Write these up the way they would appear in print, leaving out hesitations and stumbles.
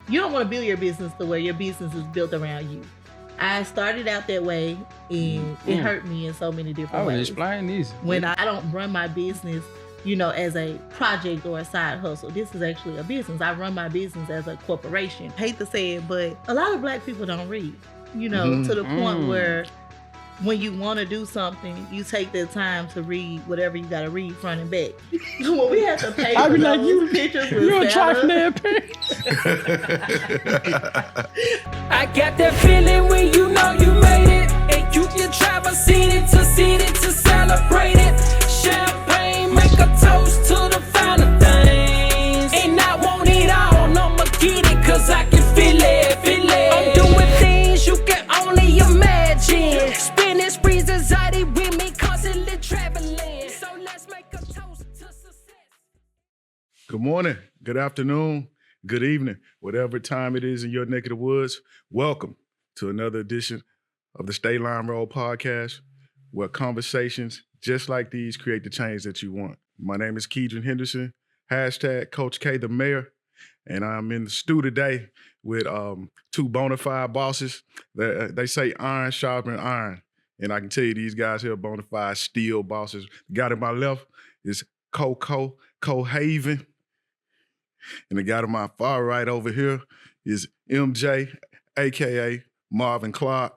you don't want to build your business the way your business is built around you. I started out that way, and it hurt me in so many different ways. Explain this. When I don't run my business, as a project or a side hustle. This is actually a business. I run my business as a corporation. Hate to say it, but a lot of Black people don't read, to the point where when you want to do something, you take the time to read whatever you got to read front and back. When we have to pay for those pictures with you a trifling I got that feeling when you know you made it, and you can travel city to celebrate it. Champagne, make a toast to the finer things, and I want it all, I'ma get it, cause I can feel it. I'm doing things you can only imagine. Spinning sprees, anxiety with me, constantly traveling. So let's make a toast to success. Good morning, good afternoon, good evening, whatever time it is in your neck of the woods. Welcome to another edition of the Stateline Rd Podcast, where conversations just like these create the change that you want. My name is Keedron Henderson, hashtag Coach K the Mayor, and I'm in the stew today with two bona fide bosses. They say iron sharpen iron, and I can tell you these guys here are bona fide steel bosses. The guy to my left is Cohaven, and the guy to my far right over here is MJ, a.k.a. Marvin Clark.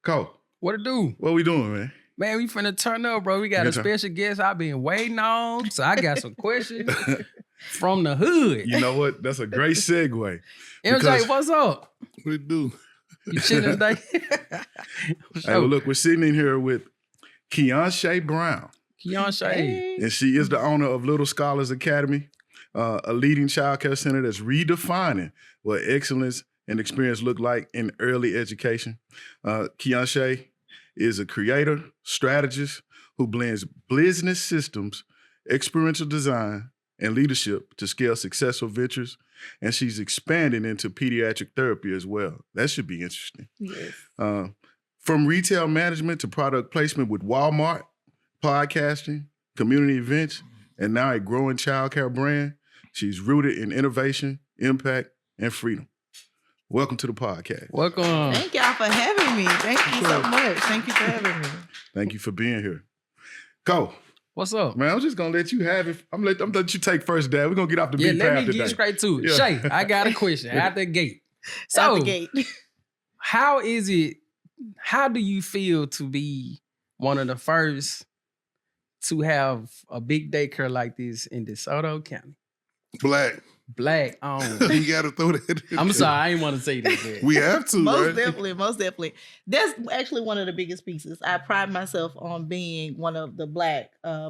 Cole. What it do? What we doing, man? Man, we finna turn up, bro. We got a special guest I've been waiting on, so I got some questions from the hood. You know what? That's a great segue. MJ, what's up? What it do? You chilling today? Hey, well, look, we're sitting in here with Cheonshae Brown. Cheonshae. And she is the owner of Little Scholars Academy, a leading childcare center that's redefining what excellence and experience look like in early education. Cheonshae is a creator, strategist who blends business systems, experiential design, and leadership to scale successful ventures. And she's expanding into pediatric therapy as well. That should be interesting. Yes. From retail management to product placement with Walmart, podcasting, community events, and now a growing childcare brand, she's rooted in innovation, impact, and freedom. Welcome to the podcast. Welcome. Thank y'all for having me. Thank you so much. Thank you for having me. Thank you for being here. Go. What's up? Man, I'm just going to let you have it. I'm let you take first, Dad. We're going to get off the beat path today. Let me get straight to it. Yeah. Shay, I got a question out the gate. So, Out the gate. how do you feel to be one of the first to have a big daycare like this in DeSoto County? Black owned. You gotta throw that in. I'm sorry, I ain't want to say that. Man. We have to, Most right? definitely. That's actually one of the biggest pieces. I pride myself on being one of the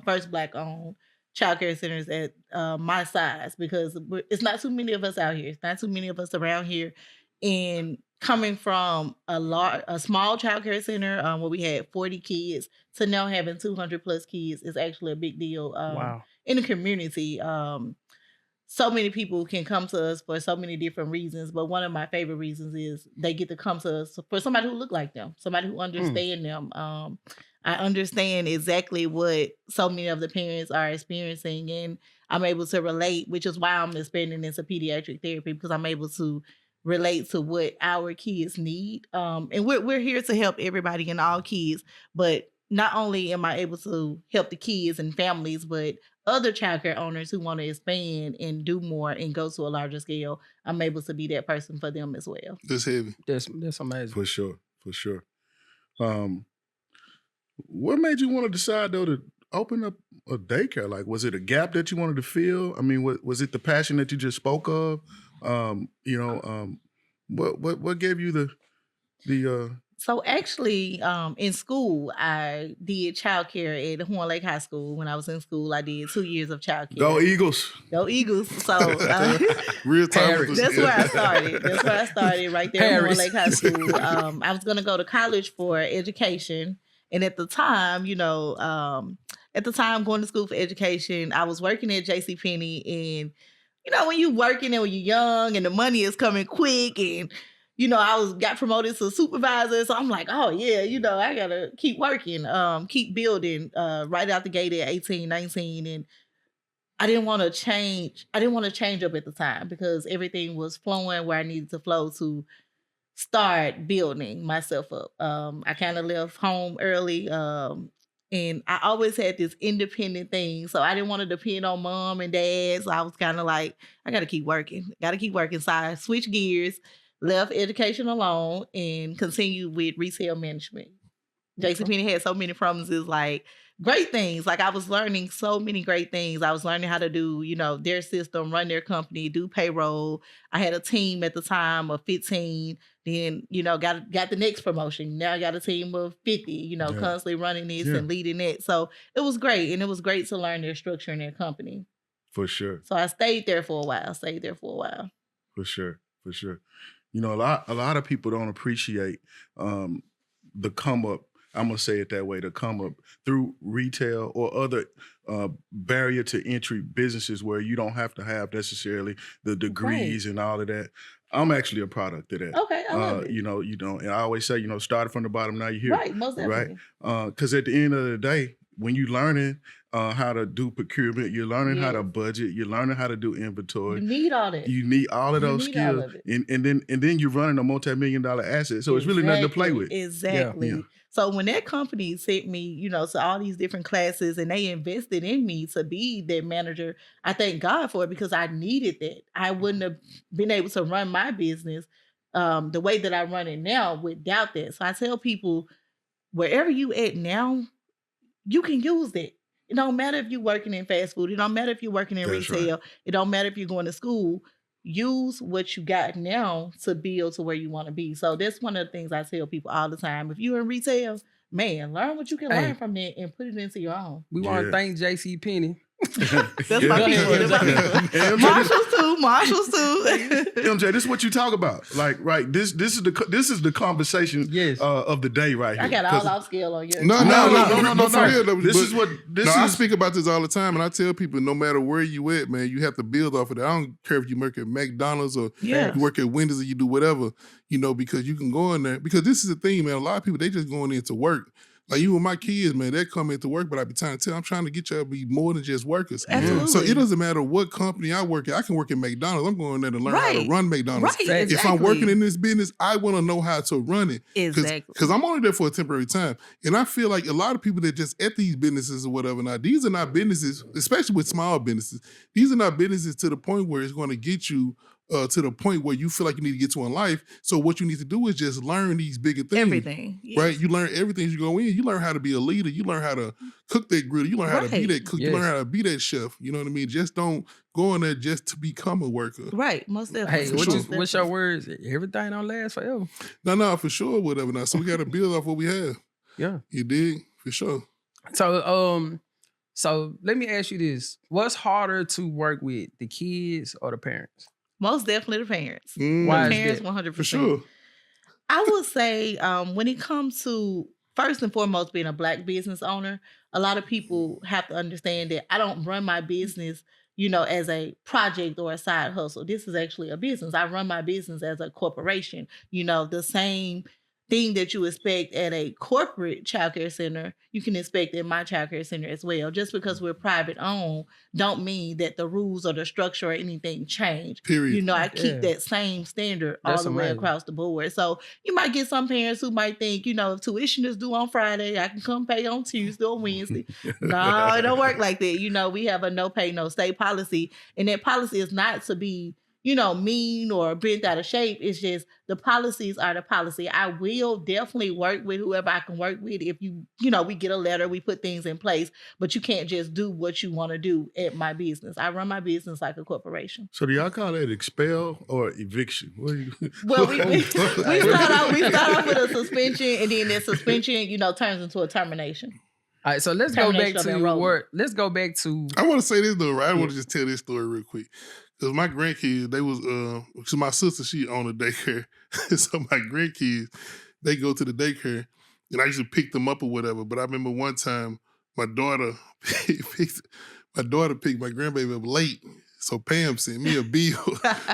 first Black-owned childcare centers at my size, because it's not too many of us out here. It's not too many of us around here. And coming from a small childcare center where we had 40 kids to now having 200 plus kids is actually a big deal. Wow. In the community. So many people can come to us for so many different reasons, but one of my favorite reasons is they get to come to us for somebody who look like them, somebody who understand them. I understand exactly what so many of the parents are experiencing, and I'm able to relate, which is why I'm expanding into pediatric therapy, because I'm able to relate to what our kids need. And we're here to help everybody and all kids, but not only am I able to help the kids and families, but other childcare owners who want to expand and do more and go to a larger scale, I'm able to be that person for them as well. That's heavy. That's amazing. For sure. What made you want to decide, though, to open up a daycare? Like, was it a gap that you wanted to fill? I mean, was it the passion that you just spoke of? What gave you the So actually, in school, I did childcare at Horn Lake High School. When I was in school, I did 2 years of childcare. Go Eagles. Go Eagles. So Real time. that's where I started, right there at Horn Lake High School. I was going to go to college for education. And at the time, going to school for education, I was working at JCPenney. And, when you working and when you're young and the money is coming quick, and I got promoted to supervisor. So I'm like, oh yeah, I gotta keep working, keep building right out the gate at 18, 19. And I didn't want to change. I didn't want to change up at the time because everything was flowing where I needed to flow to start building myself up. I kind of left home early. And I always had this independent thing. So I didn't want to depend on mom and dad. So I was kind of like, I got to keep working. So I switched gears, left education alone, and continued with retail management. JCPenney had so many promises, like great things. Like I was learning so many great things. I was learning how to do, their system, run their company, do payroll. I had a team at the time of 15. Then, got the next promotion. Now I got a team of 50, constantly running this and leading it. So it was great. And it was great to learn their structure and their company. For sure. So I stayed there for a while. For sure. A lot of people don't appreciate the come up. I'm going to say it that way, to come up through retail or other barrier to entry businesses where you don't have to have necessarily the degrees and all of that. I'm actually a product of that. Okay, I love it. And I always say, started from the bottom, now you're here. Right, most definitely. Right? Because at the end of the day, when you're learning how to do procurement, you're learning how to budget, you're learning how to do inventory. You need all that. You need all of those skills. And then you're running a multi-million-dollar asset. So it's really nothing to play with. Exactly. Yeah. So when that company sent me, to all these different classes and they invested in me to be their manager, I thank God for it because I needed that. I wouldn't have been able to run my business the way that I run it now without that. So I tell people, wherever you at now, you can use that. It don't matter if you're working in fast food. It don't matter if you're working in retail. Right. It don't matter if you're going to school. Use what you got now to build to where you want to be. So that's one of the things I tell people all the time. If you're in retail, man, learn what you can learn from that and put it into your own. We want to thank JCPenney. That's my people. Marshalls too. MJ, this is what you talk about. Like, right? This is the conversation of the day right here. I got all off scale on you. No. I speak about this all the time, and I tell people, no matter where you at, man, you have to build off of that. I don't care if you work at McDonald's or you work at Wendy's or you do whatever, because you can go in there. Because this is the thing, man. A lot of people, they just going in to work. Like you and my kids, man, they come into work, but I be trying to tell, I'm trying to get y'all to be more than just workers. Absolutely. So it doesn't matter what company I work at. I can work at McDonald's. I'm going there to learn how to run McDonald's. Right, exactly. If I'm working in this business, I want to know how to run it. Exactly. Because I'm only there for a temporary time. And I feel like a lot of people that just at these businesses or whatever, now, these are not businesses, especially with small businesses, these are not businesses to the point where it's going to get you to the point where you feel like you need to get to in life. So what you need to do is just learn these bigger things. Everything. Yes. Right? You learn everything as you go in. You learn how to be a leader. You learn how to cook that griddle. You learn how to be that cook. You learn how to be that chef. You know what I mean? Just don't go in there just to become a worker. Right. Most definitely. Hey, what's your words? Everything don't last forever. No, for sure, whatever. Now, so we got to build off what we have. Yeah. You dig? For sure. So let me ask you this. What's harder to work with, the kids or the parents? Most definitely the parents. Why parents, is that? 100%. For sure. I would say when it comes to, first and foremost, being a Black business owner, a lot of people have to understand that I don't run my business, as a project or a side hustle. This is actually a business. I run my business as a corporation. The same thing that you expect at a corporate childcare center, you can expect in my childcare center as well. Just because we're private owned, don't mean that the rules or the structure or anything change. Period. I keep that same standard all the way across the board. So you might get some parents who might think, if tuition is due on Friday, I can come pay on Tuesday or Wednesday. No, it don't work like that. We have a no pay, no stay policy. And that policy is not to be mean or bent out of shape. It's just the policies are the policy. I will definitely work with whoever I can work with. If we get a letter, we put things in place, but you can't just do what you want to do at my business. I run my business like a corporation. So do y'all call it expel or eviction? Well, we start off with a suspension, and then that suspension, turns into a termination. All right, so let's go back to. I want to say this though, right? I want to just tell this story real quick. Because my grandkids, they was, because my sister, she owned a daycare. So my grandkids, they go to the daycare, and I used to pick them up or whatever. But I remember one time, my daughter picked my grandbaby up late. So Pam sent me a bill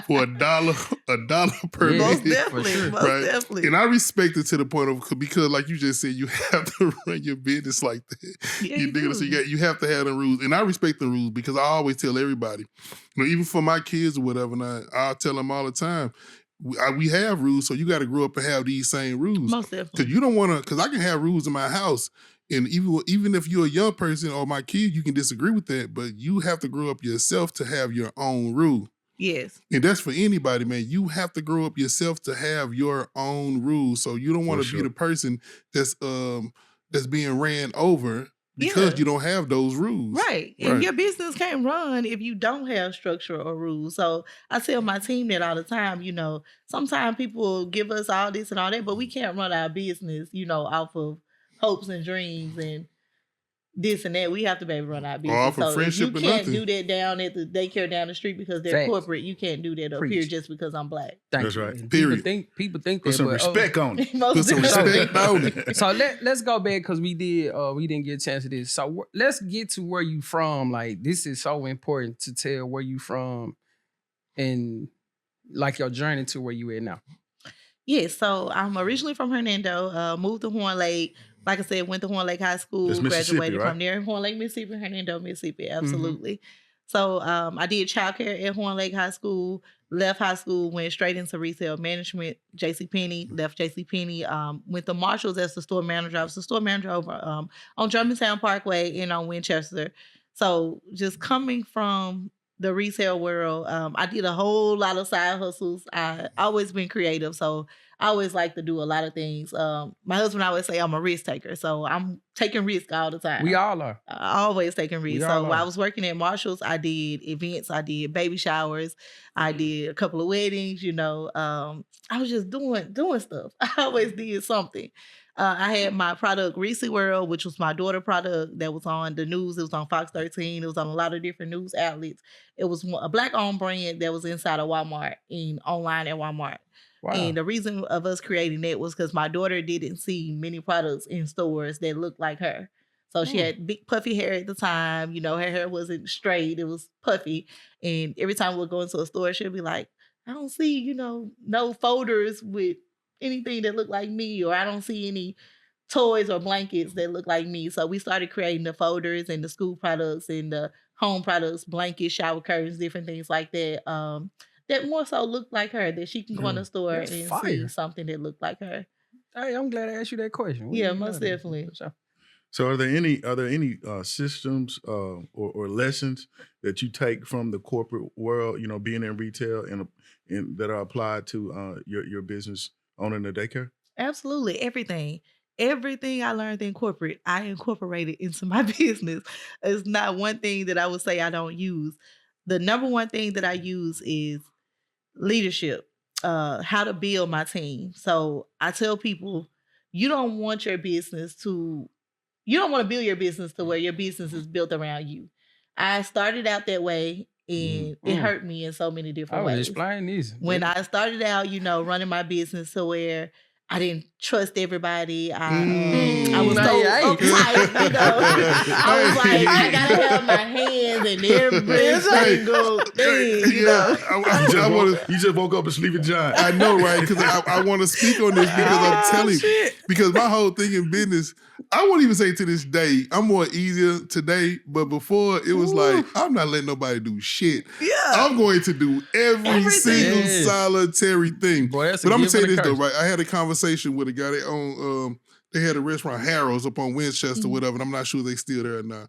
for $1 per Yeah, Most minute. definitely. sure. Most definitely. And I respect it to the point of, because like you just said, you have to run your business like that. Yeah, you you dig it? do. So you have to have the rules. And I respect the rules because I always tell everybody, even for my kids or whatever, and I'll tell them all the time, we have rules, so you got to grow up and have these same rules. Most definitely. Because you don't want to, because I can have rules in my house, and even if you're a young person or my kid, you can disagree with that, but you have to grow up yourself to have your own rule. Yes. And that's for anybody, man. You have to grow up yourself to have your own rules. So you don't want to be the person that's being ran over because you don't have those rules. Right. And your business can't run if you don't have structure or rules. So I tell my team that all the time, sometimes people give us all this and all that, but we can't run our business, off of hopes and dreams and this and that. We have to be able to run our business. Off of So if you friendship and can't nothing. do that down at the daycare down the street because they're Facts. corporate, you can't do that up here Preach. just because I'm Black. Thank That's you. right. And Period. People think Put that, some but, respect on it. Most Put some definitely. respect on it. So let's go back because we didn't get a chance to this. So let's get to where you from. Like, this is so important to tell where you from and like your journey to where you at now. Yes, so I'm originally from Hernando, moved to Horn Lake. Like I said, went to Horn Lake High School, That's Mississippi, graduated right? from there. Horn Lake, Mississippi, Hernando, Mississippi, absolutely. So I did childcare at Horn Lake High School, left high school, went straight into retail management, JCPenney, left JCPenney, went to Marshalls as the store manager. I was the store manager over on Germantown Parkway and on Winchester. So just coming from the retail world, I did a whole lot of side hustles. I always been creative, so I always like to do a lot of things. My husband always say I'm a risk taker, so I'm taking risk all the time. We all are. I always taking risks. We So all while I are. was working at Marshalls, I did events, I did baby showers, I did a couple of weddings. I was just doing stuff. I always did something. I had my product Reese World, which was my daughter product that was on the news. It was on Fox 13. It was on a lot of different news outlets. It was a Black-owned brand that was inside of Walmart and online at Walmart. Wow. And the reason of us creating that was because my daughter didn't see many products in stores that looked like her. So she had big puffy hair at the time. Her hair wasn't straight. It was puffy. And every time we'd go into a store, she'd be like, I don't see, no folders with anything that looked like me, or I don't see any toys or blankets that look like me. So we started creating the folders and the school products and the home products, blankets, shower curtains, different things like that. That more so looked like her, that she can go in the store That's and fire. see something that looked like her. Hey, I'm glad I asked you that question. Yeah, most definitely. So are there any systems or lessons that you take from the corporate world, being in retail and that are applied to your business owning a daycare? Absolutely. Everything I learned in corporate, I incorporated into my business. It's not one thing that I would say I don't use. The number one thing that I use is leadership, how to build my team. So I tell people, you don't want to build your business to where your business is built around you. I started out that way, and it hurt me in so many different ways. Explain this. When I started out, running my business to where I didn't trust everybody. I was so uptight, I was like, I gotta have my hands in every single thing, You just woke up a sleeping giant. I know, right? Because I want to speak on this because I'm telling you. Because my whole thing in business, I won't even say to this day, I'm more easier today, but before it was like, I'm not letting nobody do shit. Yeah. I'm going to do every single Yes. solitary thing. Boy, that's a But I'm going to gift say and this a though, curse. right? I had a conversation with a guy that owned, they had a restaurant, Harrow's, up on Winchester, whatever, and I'm not sure if they still there or not.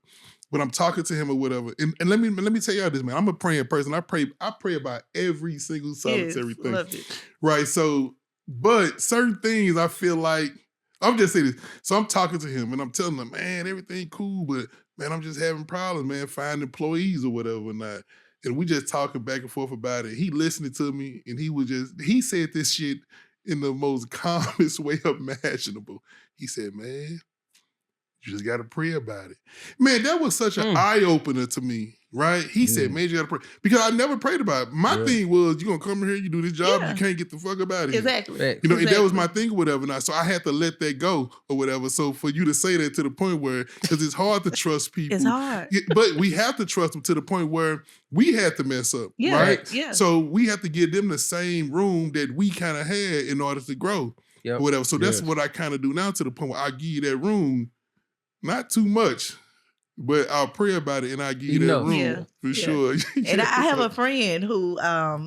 But I'm talking to him or whatever. And let me tell y'all this, man. I'm a praying person. I pray about every single solitary thing. Love it. Right. So, but certain things I feel like, I'm just saying this. So I'm talking to him and I'm telling him, man, everything cool, but man, I'm just having problems, man, finding employees or whatever or not. And we just talking back and forth about it. He listening to me and he said this shit in the most calmest way imaginable. He said, man, you just got to pray about it. Man, that was such an eye-opener to me, right? He said, man, you gotta pray. Because I never prayed about it. My thing was, you gonna come here, you do this job, you can't get the fuck up out of here. Exactly. You know, and that was my thing or whatever. Now, so I had to let that go or whatever. So for you to say that to the point where, because it's hard to trust people. It's hard. But we have to trust them to the point where we had to mess up, right? Yeah. So we have to give them the same room that we kind of had in order to grow or whatever. So that's what I kind of do now to the point where I give you that room, not too much, but I'll pray about it and I'll give you that room for sure. And I have a friend who,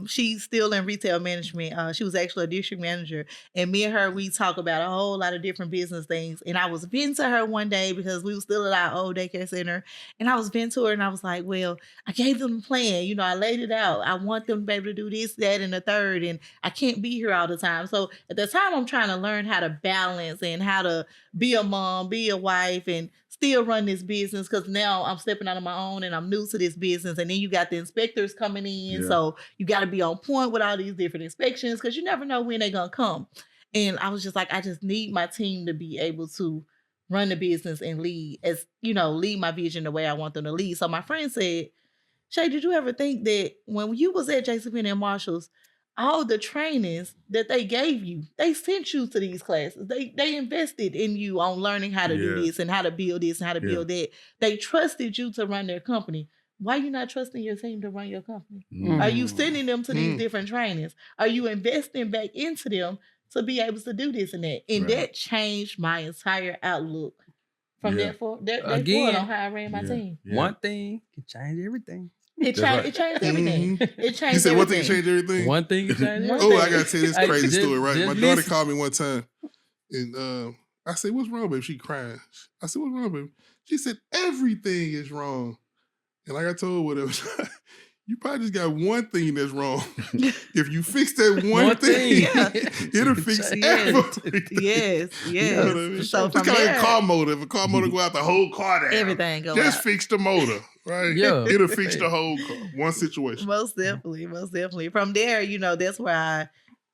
she's still in retail management. She was actually a district manager. And me and her, we talk about a whole lot of different business things. And I was venting to her one day because we were still at our old daycare center. And I was venting to her and I was like, well, I gave them a plan. You know, I laid it out. I want them to be able to do this, that, and the third. And I can't be here all the time. So at the time, I'm trying to learn how to balance and how to be a mom, be a wife, and still run this business, because now I'm stepping out on my own and I'm new to this business. And then you got the inspectors coming in. Yeah. So you got to be on point with all these different inspections because you never know when they're going to come. And I was just like, I just need my team to be able to run the business and lead lead my vision the way I want them to lead. So my friend said, Shay, did you ever think that when you was at JCPenney and Marshalls, all the trainings that they gave you, they sent you to these classes. They invested in you on learning how to do this and how to build this and how to build that. They trusted you to run their company. Why are you not trusting your team to run your company? Are you sending them to these different trainings? Are you investing back into them to be able to do this and that? And that changed my entire outlook from that point on how I ran my team. One thing can change everything. It changed everything. It changed You said everything. one thing changed everything? One thing can change everything. Oh, I got to tell you this crazy story, right? My daughter listen. called me one time and I said, what's wrong, babe? She crying. I said, what's wrong, babe? She said, everything is wrong. And like I told her, whatever, you probably just got one thing that's wrong. If you fix that one thing, it'll fix everything. Yes. You know what I mean? So it's from kind of there, like a car motor. If a car motor go out, the whole car down. everything goes Just out. fix the motor, right? Yeah. It'll fix the whole car. One situation. Most definitely. From there, that's where I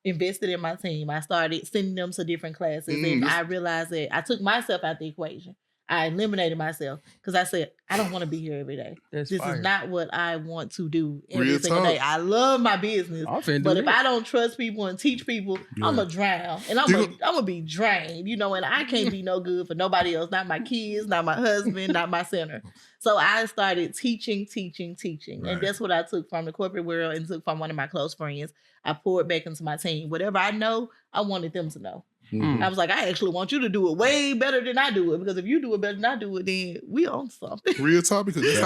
invested in my team. I started sending them to different classes, and I realized that I took myself out the equation. I eliminated myself because I said, I don't want to be here every day. This is not what I want to do every single day. I love my business, but if I don't trust people and teach people, I'm going to drown. And I'm going to be drained, and I can't be no good for nobody else, not my kids, not my husband, not my center. So I started teaching. And that's what I took from the corporate world and took from one of my close friends. I poured back into my team. Whatever I know, I wanted them to know. I was like, I actually want you to do it way better than I do it, because if you do it better than I do it, then we own something. Real talk, because that's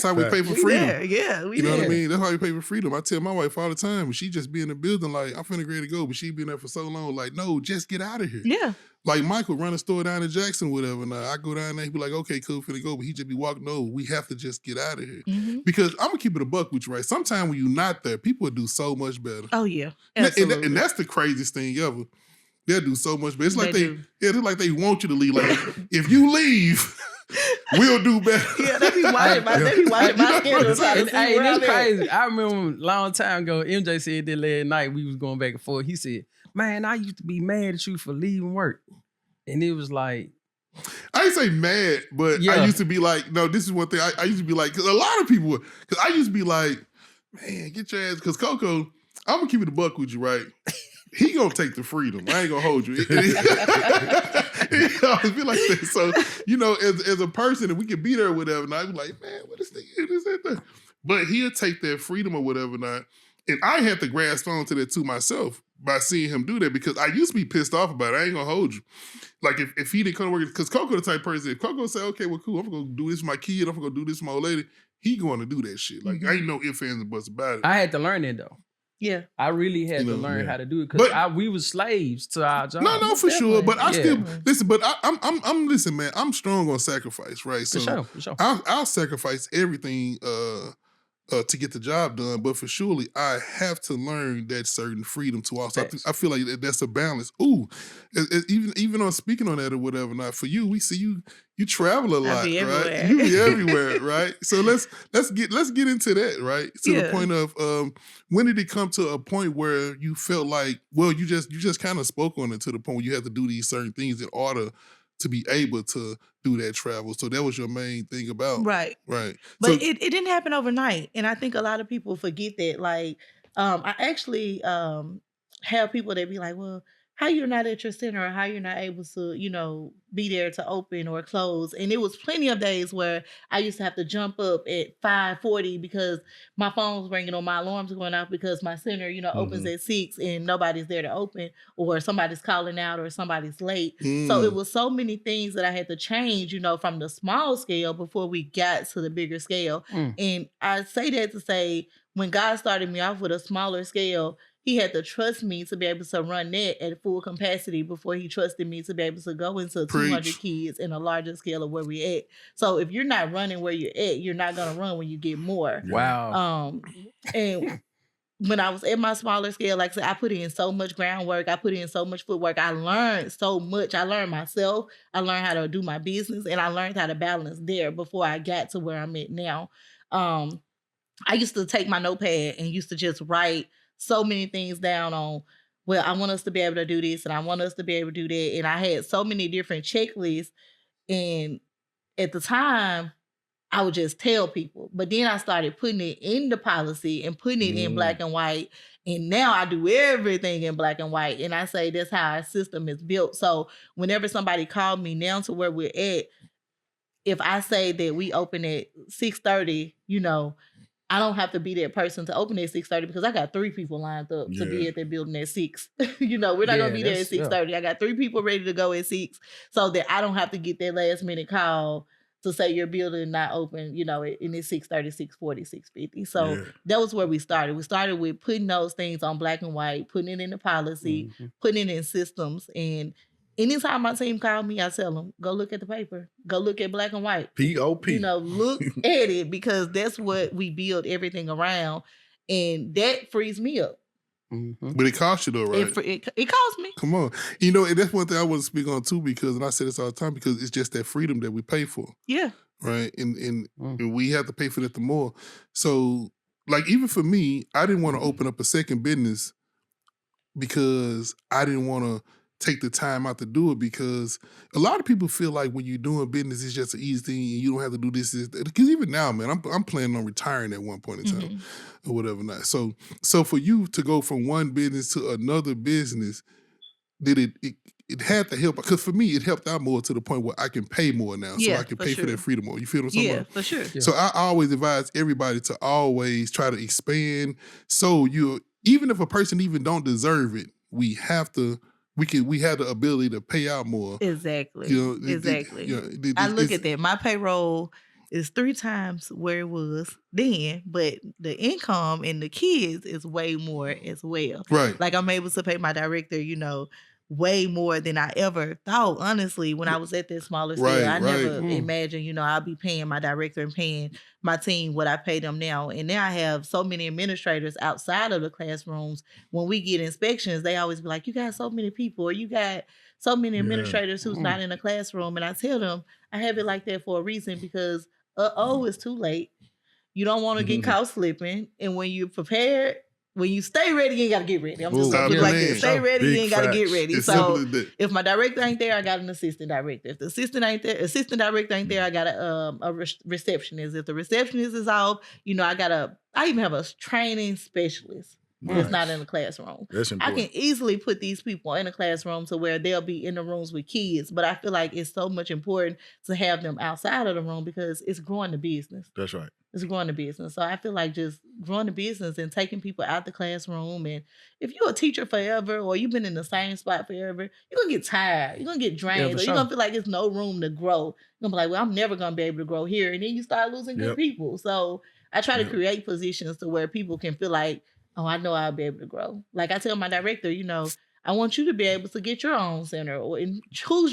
how we pay for freedom. We you know what I mean? That's how we pay for freedom. I tell my wife all the time, she just be in the building like, I'm finna ready to go, but she been there for so long, like, no, just get out of here. Yeah. Like Michael run a store down in Jackson, whatever. Now I go down there, he be like, okay, cool, finna go, but he just be walking over. We have to just get out of here. Because I'm gonna keep it a buck with you, right? Sometimes when you're not there, people will do so much better. Oh yeah. Absolutely. And that's the craziest thing ever. They'll do so much, but it's like it's like they want you to leave. Like, if you leave, we'll do better. Yeah, they be watching my schedule. Hey, that's crazy. I remember a long time ago, MJ said that last night we was going back and forth. He said, man, I used to be mad at you for leaving work. And it was like, I ain't say mad, but I used to be like, no, this is one thing. I used to be like, because a lot of people would, because I used to be like, man, get your ass, because Coco, I'm going to keep it a buck with you, right? He gonna take the freedom. I ain't gonna hold you. He always be like that. So, as a person, if we could be there or whatever, and I'd be like, man, what is that? But he'll take that freedom or whatever not. And I had to grasp on to that too myself by seeing him do that, because I used to be pissed off about it. I ain't gonna hold you. Like if he didn't come to work, because Coco the type of person, if Coco say, okay, well, cool, I'm gonna do this for my kid, I'm gonna do this for my old lady, he going to do that shit. Like, I ain't no ifs, ands, and buts about it. I had to learn it though. Yeah, I really had to learn how to do it, because we were slaves to our job. No, for sure. But I still listen. But I'm listen, man. I'm strong on sacrifice, right? So for sure. I'll sacrifice everything to get the job done. But for surely, I have to learn that certain freedom to also. I feel like that's a balance. Ooh, even on speaking on that or whatever. Not for you. We see you travel a lot, right? You be everywhere, right? So let's get into that, right? To the point of when did it come to a point where you felt like, well, you just kind of spoke on it to the point where you had to do these certain things in order to be able to do that travel. So that was your main thing about. Right. Right. But So, it didn't happen overnight. And I think a lot of people forget that. Like, I actually have people that be like, well, how you're not at your center or how you're not able to, be there to open or close. And it was plenty of days where I used to have to jump up at 5:40 because my phone's ringing or my alarms are going off because my center, opens at 6 and nobody's there to open or somebody's calling out or somebody's late. So it was so many things that I had to change, from the small scale before we got to the bigger scale. And I say that to say, when God started me off with a smaller scale, he had to trust me to be able to run that at full capacity before he trusted me to be able to go into 200 kids in a larger scale of where we're at. So if you're not running where you're at, you're not going to run when you get more. Wow. And when I was at my smaller scale, like I said, I put in so much groundwork. I put in so much footwork. I learned so much. I learned myself. I learned how to do my business. And I learned how to balance there before I got to where I'm at now. I used to take my notepad and used to just write so many things down on, well, I want us to be able to do this and I want us to be able to do that. And I had so many different checklists. And at the time, I would just tell people. But then I started putting it in the policy and putting it in black and white. And now I do everything in black and white. And I say that's how our system is built. So whenever somebody called me now to where we're at, if I say that we open at 6:30, I don't have to be that person to open at 6:30 because I got 3 people lined up to be at that building at 6. We're not going to be there at 6:30. I got 3 people ready to go at 6 so that I don't have to get that last minute call to say your building not open, and it's 6:30, 6:40, 6:50. So that was where we started. We started with putting those things on black and white, putting it in the policy, putting it in systems. And anytime my team called me, I tell them, go look at the paper. Go look at black and white. POP. Look at it because that's what we build everything around. And that frees me up. But it costs you though, right? It costs me. Come on. And that's one thing I want to speak on too because, and I say this all the time, because it's just that freedom that we pay for. Yeah. Right? And we have to pay for that the more. So, like, even for me, I didn't want to open up a second business because I didn't want to take the time out to do it because a lot of people feel like when you're doing business, it's just an easy thing and you don't have to do this. Because even now, man, I'm planning on retiring at one point in time or whatever not. So for you to go from one business to another business, did it had to help? Because for me, it helped out more to the point where I can pay more now. So I can pay for that freedom more. You feel what I'm saying? Yeah, for sure. Yeah. So I always advise everybody to always try to expand. So even if a person even don't deserve it, we have the ability to pay out more. Exactly. Exactly. I look at that. My payroll is 3 times where it was then, but the income and the kids is way more as well. Right. Like I'm able to pay my director, way more than I ever thought, honestly, when I was at this smaller scale. I never imagined, I'll be paying my director and paying my team what I pay them now. And now I have so many administrators outside of the classrooms. When we get inspections, they always be like, you got so many people, or you got so many administrators who's not in the classroom. And I tell them, I have it like that for a reason because, it's too late. You don't want to get caught slipping. And when you're prepared, when you stay ready, you ain't got to get ready. I'm just going to put it like this. Stay ready, you ain't got to get ready. So if my director ain't there, I got an assistant director. If the assistant director ain't there, I got a receptionist. If the receptionist is off, I even have a training specialist. That's not in the classroom. That's important. I can easily put these people in a classroom to where they'll be in the rooms with kids, but I feel like it's so much important to have them outside of the room because it's growing the business. That's right. It's growing the business. So I feel like just growing the business and taking people out the classroom. And if you're a teacher forever or you've been in the same spot forever, you're going to get tired. You're going to get drained. Or you're going to feel like there's no room to grow. You're going to be like, well, I'm never going to be able to grow here. And then you start losing good people. So I try to create positions to where people can feel like, oh, I know I'll be able to grow. Like I tell my director, I want you to be able to get your own center. Or who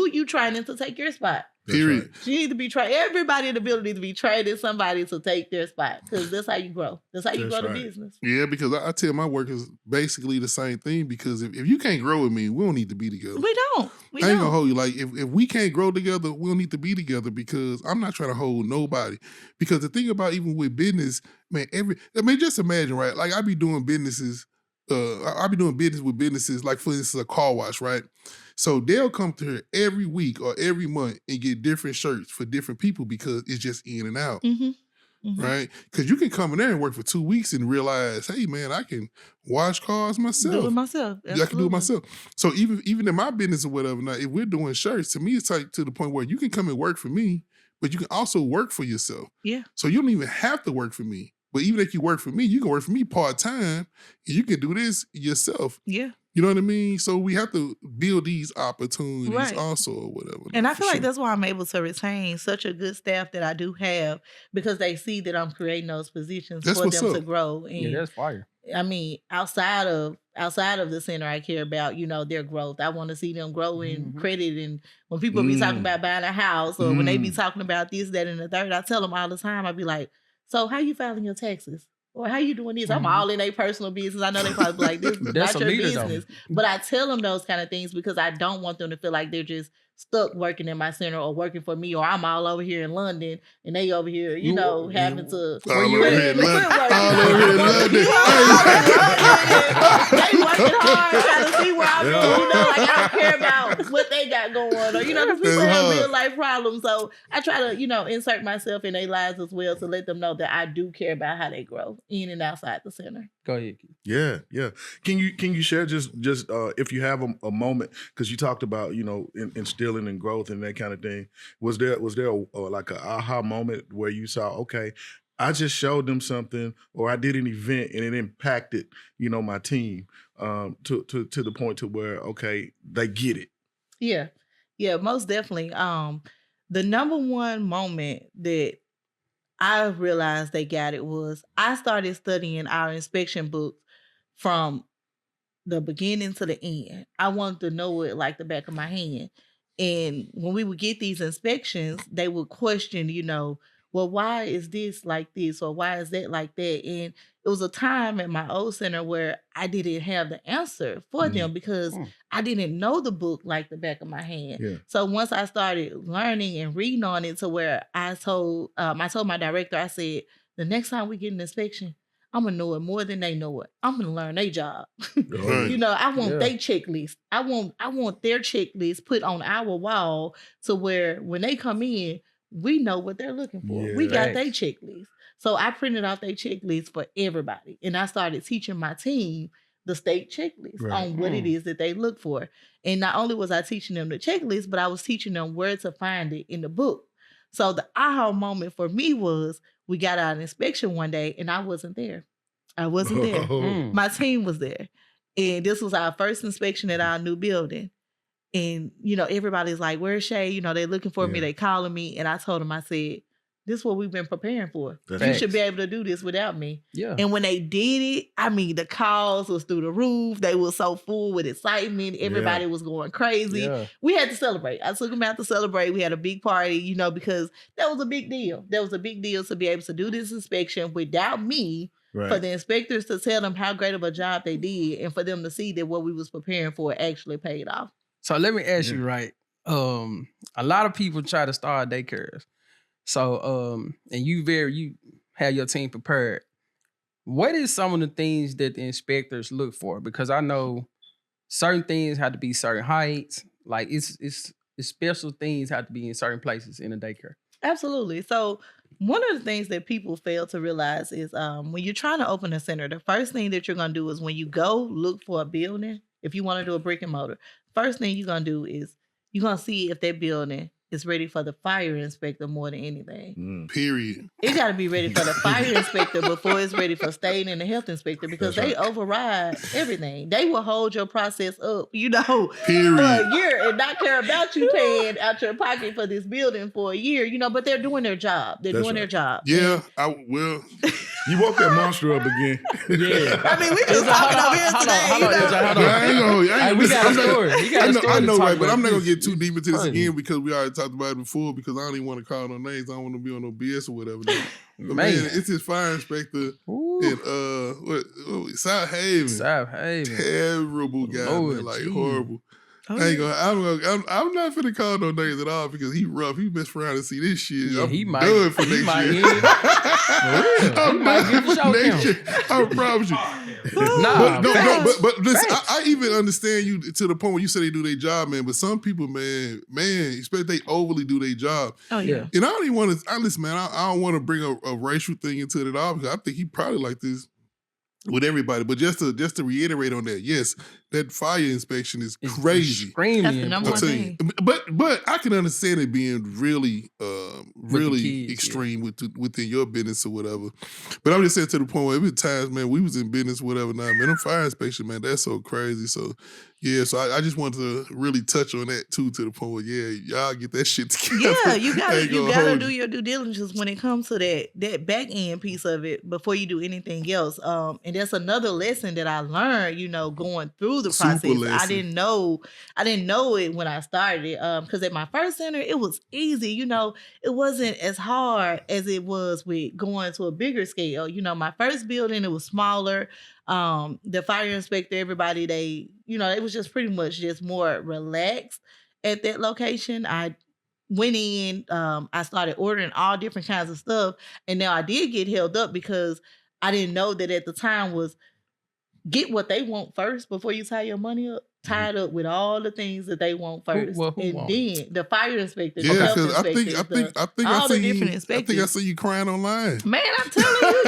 you training to take your spot? Period. Right. You need to be everybody in the building needs to be training somebody to take their spot because that's how you grow. That's how you grow the business. Yeah, because I tell my workers basically the same thing because if you can't grow with me, we don't need to be together. We don't. I ain't gonna hold you. Like if we can't grow together, we don't need to be together because I'm not trying to hold nobody. Because the thing about even with business, man, just imagine, right? Like I be doing businesses I be doing business with businesses, like for instance, a car wash, right? So they'll come to her every week or every month and get different shirts for different people because it's just in and out. Right? Because you can come in there and work for 2 weeks and realize, hey man, I can wash cars myself. Do it myself. I can do it myself. So even in my business or whatever, now if we're doing shirts, to me it's like to the point where you can come and work for me, but you can also work for yourself. Yeah. So you don't even have to work for me. But even if you work for me, you can work for me part-time and you can do this yourself. Yeah. You know what I mean? So we have to build these opportunities also or whatever. And I feel like that's why I'm able to retain such a good staff that I do have, because they see that I'm creating those positions for them to grow. And yeah, that's fire. I mean, outside of the center, I care about, their growth. I want to see them grow in credit. And when people be talking about buying a house or when they be talking about this, that, and the third, I tell them all the time, I be like, so how you filing your taxes? Or how you doing this? I'm all in their personal business. I know they probably be like, this is not your business. But I tell them those kind of things because I don't want them to feel like they're just stuck working in my center or working for me, or I'm all over here in London and they over here, having to all over here in London. They working hard trying to see where I'm at, like I don't care about what they got going on, or because people have real life problems. So I try to, insert myself in their lives as well to let them know that I do care about how they grow in and outside the center. Go ahead. Yeah. Can you share just if you have a moment, because you talked about instilling and growth and that kind of thing. Was there like an aha moment where you saw, okay, I just showed them something, or I did an event and it impacted my team to the point to where, okay, they get it. Yeah, most definitely. The number one moment that I realized they got it was I started studying our inspection books from the beginning to the end. I wanted to know it like the back of my hand. And when we would get these inspections, they would question, well, why is this like this? Or why is that like that? And it was a time at my old center where I didn't have the answer for them because I didn't know the book like the back of my hand. Yeah. So once I started learning and reading on it to where I told my director, I said, the next time we get an inspection, I'm going to know it more than they know it. I'm going to learn their job. Right. I want their checklist. I want their checklist put on our wall to where when they come in, we know what they're looking for. Yeah, we got their checklist. So I printed out their checklist for everybody. And I started teaching my team the state checklist on what it is that they look for. And not only was I teaching them the checklist, but I was teaching them where to find it in the book. So the aha moment for me was we got out an inspection one day and I wasn't there. My team was there. And this was our first inspection at our new building. And, everybody's like, where's Shay? They're looking for me. They calling me. And I told them, I said, this is what we've been preparing for. You should be able to do this without me. Yeah. And when they did it, the calls was through the roof. They were so full with excitement. Everybody was going crazy. Yeah. We had to celebrate. I took them out to celebrate. We had a big party, because that was a big deal. That was a big deal to be able to do this inspection without me. Right. For the inspectors to tell them how great of a job they did and for them to see that what we was preparing for actually paid off. So let me ask you, right? A lot of people try to start daycares. So, and you have your team prepared. What is some of the things that the inspectors look for? Because I know certain things have to be certain heights. Like it's special things have to be in certain places in a daycare. Absolutely. So one of the things that people fail to realize is when you're trying to open a center, the first thing that you're going to do is when you go look for a building, if you want to do a brick and mortar, first thing you're going to do is you're going to see if that building is ready for the fire inspector more than anything. Period. It got to be ready for the fire inspector before it's ready for state and the health inspector because they override everything. They will hold your process up, Period. For a year and not care about you paying out your pocket for this building for a year, but they're doing their job. They're doing their job. Yeah, I will. You woke that monster up again. Yeah. We just talking over here today. We got a story. I know, right? But I'm not going to get too deep into this again because we already talked about it before because I don't even want to call no names. I don't want to be on no BS or whatever. But man, it's his fire inspector in South Haven. South Haven. Terrible guy, man, like horrible. I'm not finna call no names at all because he rough. He mess around and see this shit. Yeah, I'm done for next year. I'm done for next year. I promise you. But listen, I even understand you to the point where you say they do their job, man. But some people, man, especially they overly do their job. Oh yeah. And I don't even want to. Listen, man, I don't want to bring a racial thing into it at all because I think he probably like this with everybody. But just to reiterate on that, yes, that fire inspection is crazy. That's the number one thing. But I can understand it being really kids, extreme within your business or whatever. But I'm just saying to the point where every times, man, we was in business, whatever. Now, man, them fire inspection, man, that's so crazy. So yeah, so I just wanted to really touch on that too, to the point where y'all get that shit together. Yeah, you gotta do your due diligence when it comes to that back end piece of it before you do anything else. And that's another lesson that I learned, going through the process. I didn't know it when I started it. Because at my first center, it was easy. It wasn't as hard as it was with going to a bigger scale. My first building, it was smaller. The fire inspector, everybody, it was just pretty much just more relaxed at that location. I went in, I started ordering all different kinds of stuff. And now I did get held up because I didn't know that at the time was get what they want first before you tie your money up. Tied up with all the things that they want first, then the fire inspector, the health inspector, all the different inspectors. I see you crying online. Man, I'm telling you,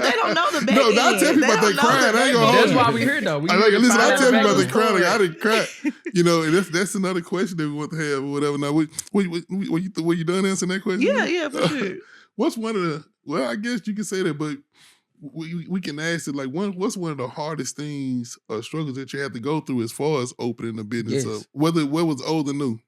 they don't know the back end. No, I tell people about that crying. I ain't gonna hold That's you. why we here though. Listen, I tell people about that crying. I didn't cry. And that's another question that we want to have or whatever. Now, were you done answering that question? Yeah, for sure. What's one of the? Well, I guess you can say that, but. We can ask it like what's one of the hardest things or struggles that you have to go through as far as opening a business up, whether what was old or new?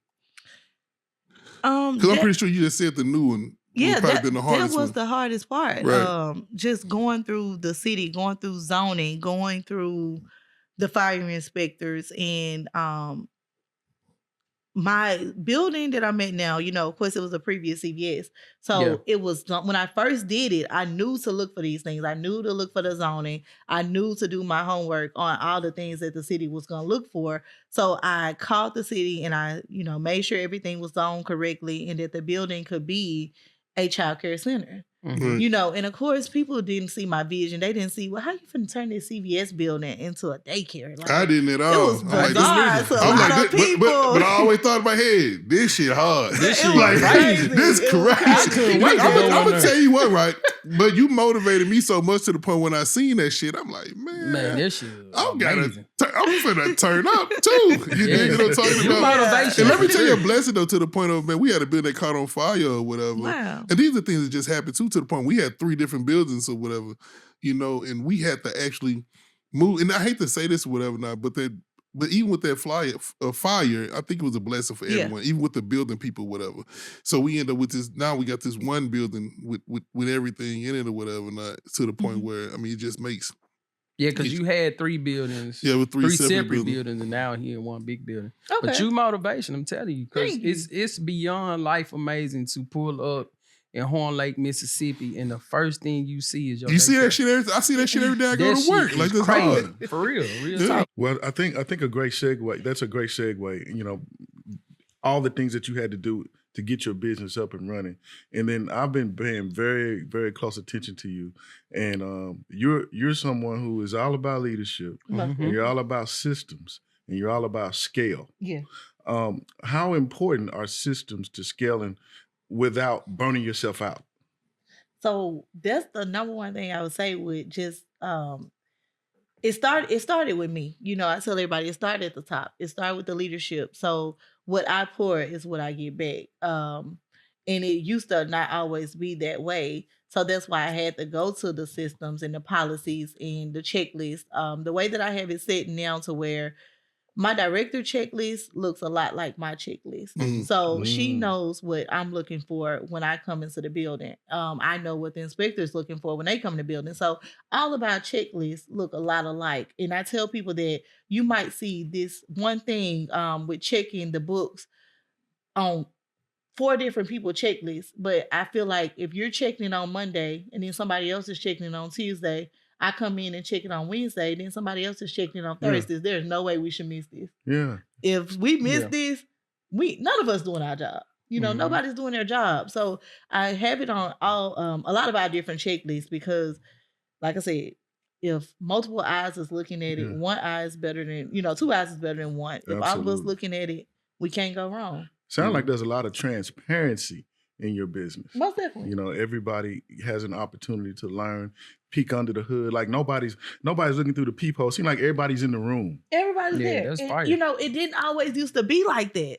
Because I'm pretty sure you just said the new one. Yeah, probably been the hardest that was one. the hardest part. Right. Just going through the city, going through zoning, going through the fire inspectors, and my building that I'm at now, of course, it was a previous CVS. So it was, when I first did it, I knew to look for these things. I knew to look for the zoning. I knew to do my homework on all the things that the city was going to look for. So I called the city and I, made sure everything was zoned correctly and that the building could be a childcare center. Mm-hmm. And of course, people didn't see my vision. They didn't see, how you finna turn this CVS building into a daycare? Like, I didn't at all. It was bizarre to a lot of people. But I always thought in my head, this shit hard. This shit crazy. This crazy. I'm going to tell you what, right? But you motivated me so much to the point when I seen that shit, I'm like, man this shit I'm finna turn up too. You dig what I'm talking about? Motivation. And let me tell you a blessing though, to the point of, man, we had a building that caught on fire or whatever. Wow. And these are things that just happened too, to the point we had 3 different buildings or whatever, and we had to actually move. And I hate to say this or whatever now, but even with that fire, I think it was a blessing for everyone, even with the building people, whatever. So we end up with this, now we got this one building with everything in it or whatever, not to the point where, it just makes. Yeah, because you had 3 buildings. Yeah, with 3 separate buildings, and now here in one big building. Okay. But you motivation, I'm telling you, because it's beyond life amazing to pull up in Horn Lake, Mississippi, and the first thing you see is your. You see that shit? I see that shit every day I go to work. Like this crazy. hard. For real talk. Well, I think a great segue. That's a great segue. All the things that you had to do to get your business up and running, and then I've been paying very, very close attention to you, and you're someone who is all about leadership, and you're all about systems, and you're all about scale. Yeah. How important are systems to scaling without burning yourself out? So that's the number one thing I would say with just it started with me. I tell everybody it started at the top. It started with the leadership. So what I pour is what I get back. And it used to not always be that way. So that's why I had to go to the systems and the policies and the checklist. The way that I have it set now to where my director checklist looks a lot like my checklist. So she knows what I'm looking for when I come into the building. I know what the inspector's looking for when they come in the building. So all of our checklists look a lot alike. And I tell people that you might see this one thing with checking the books on 4 different people checklists. But I feel like if you're checking it on Monday and then somebody else is checking it on Tuesday, I come in and check it on Wednesday, then somebody else is checking it on Thursdays. There's no way we should miss this. Yeah. If we miss this, none of us doing our job. Nobody's doing their job. So I have it on a lot of our different checklists because, like I said, if multiple eyes is looking at it, one eye is better than, 2 eyes is better than one. If all of us looking at it, we can't go wrong. Sound like there's a lot of transparency in your business. Most definitely. Everybody has an opportunity to learn, peek under the hood. Like nobody's looking through the peephole. Seems like everybody's in the room. Everybody's there. That's and, fire. It didn't always used to be like that.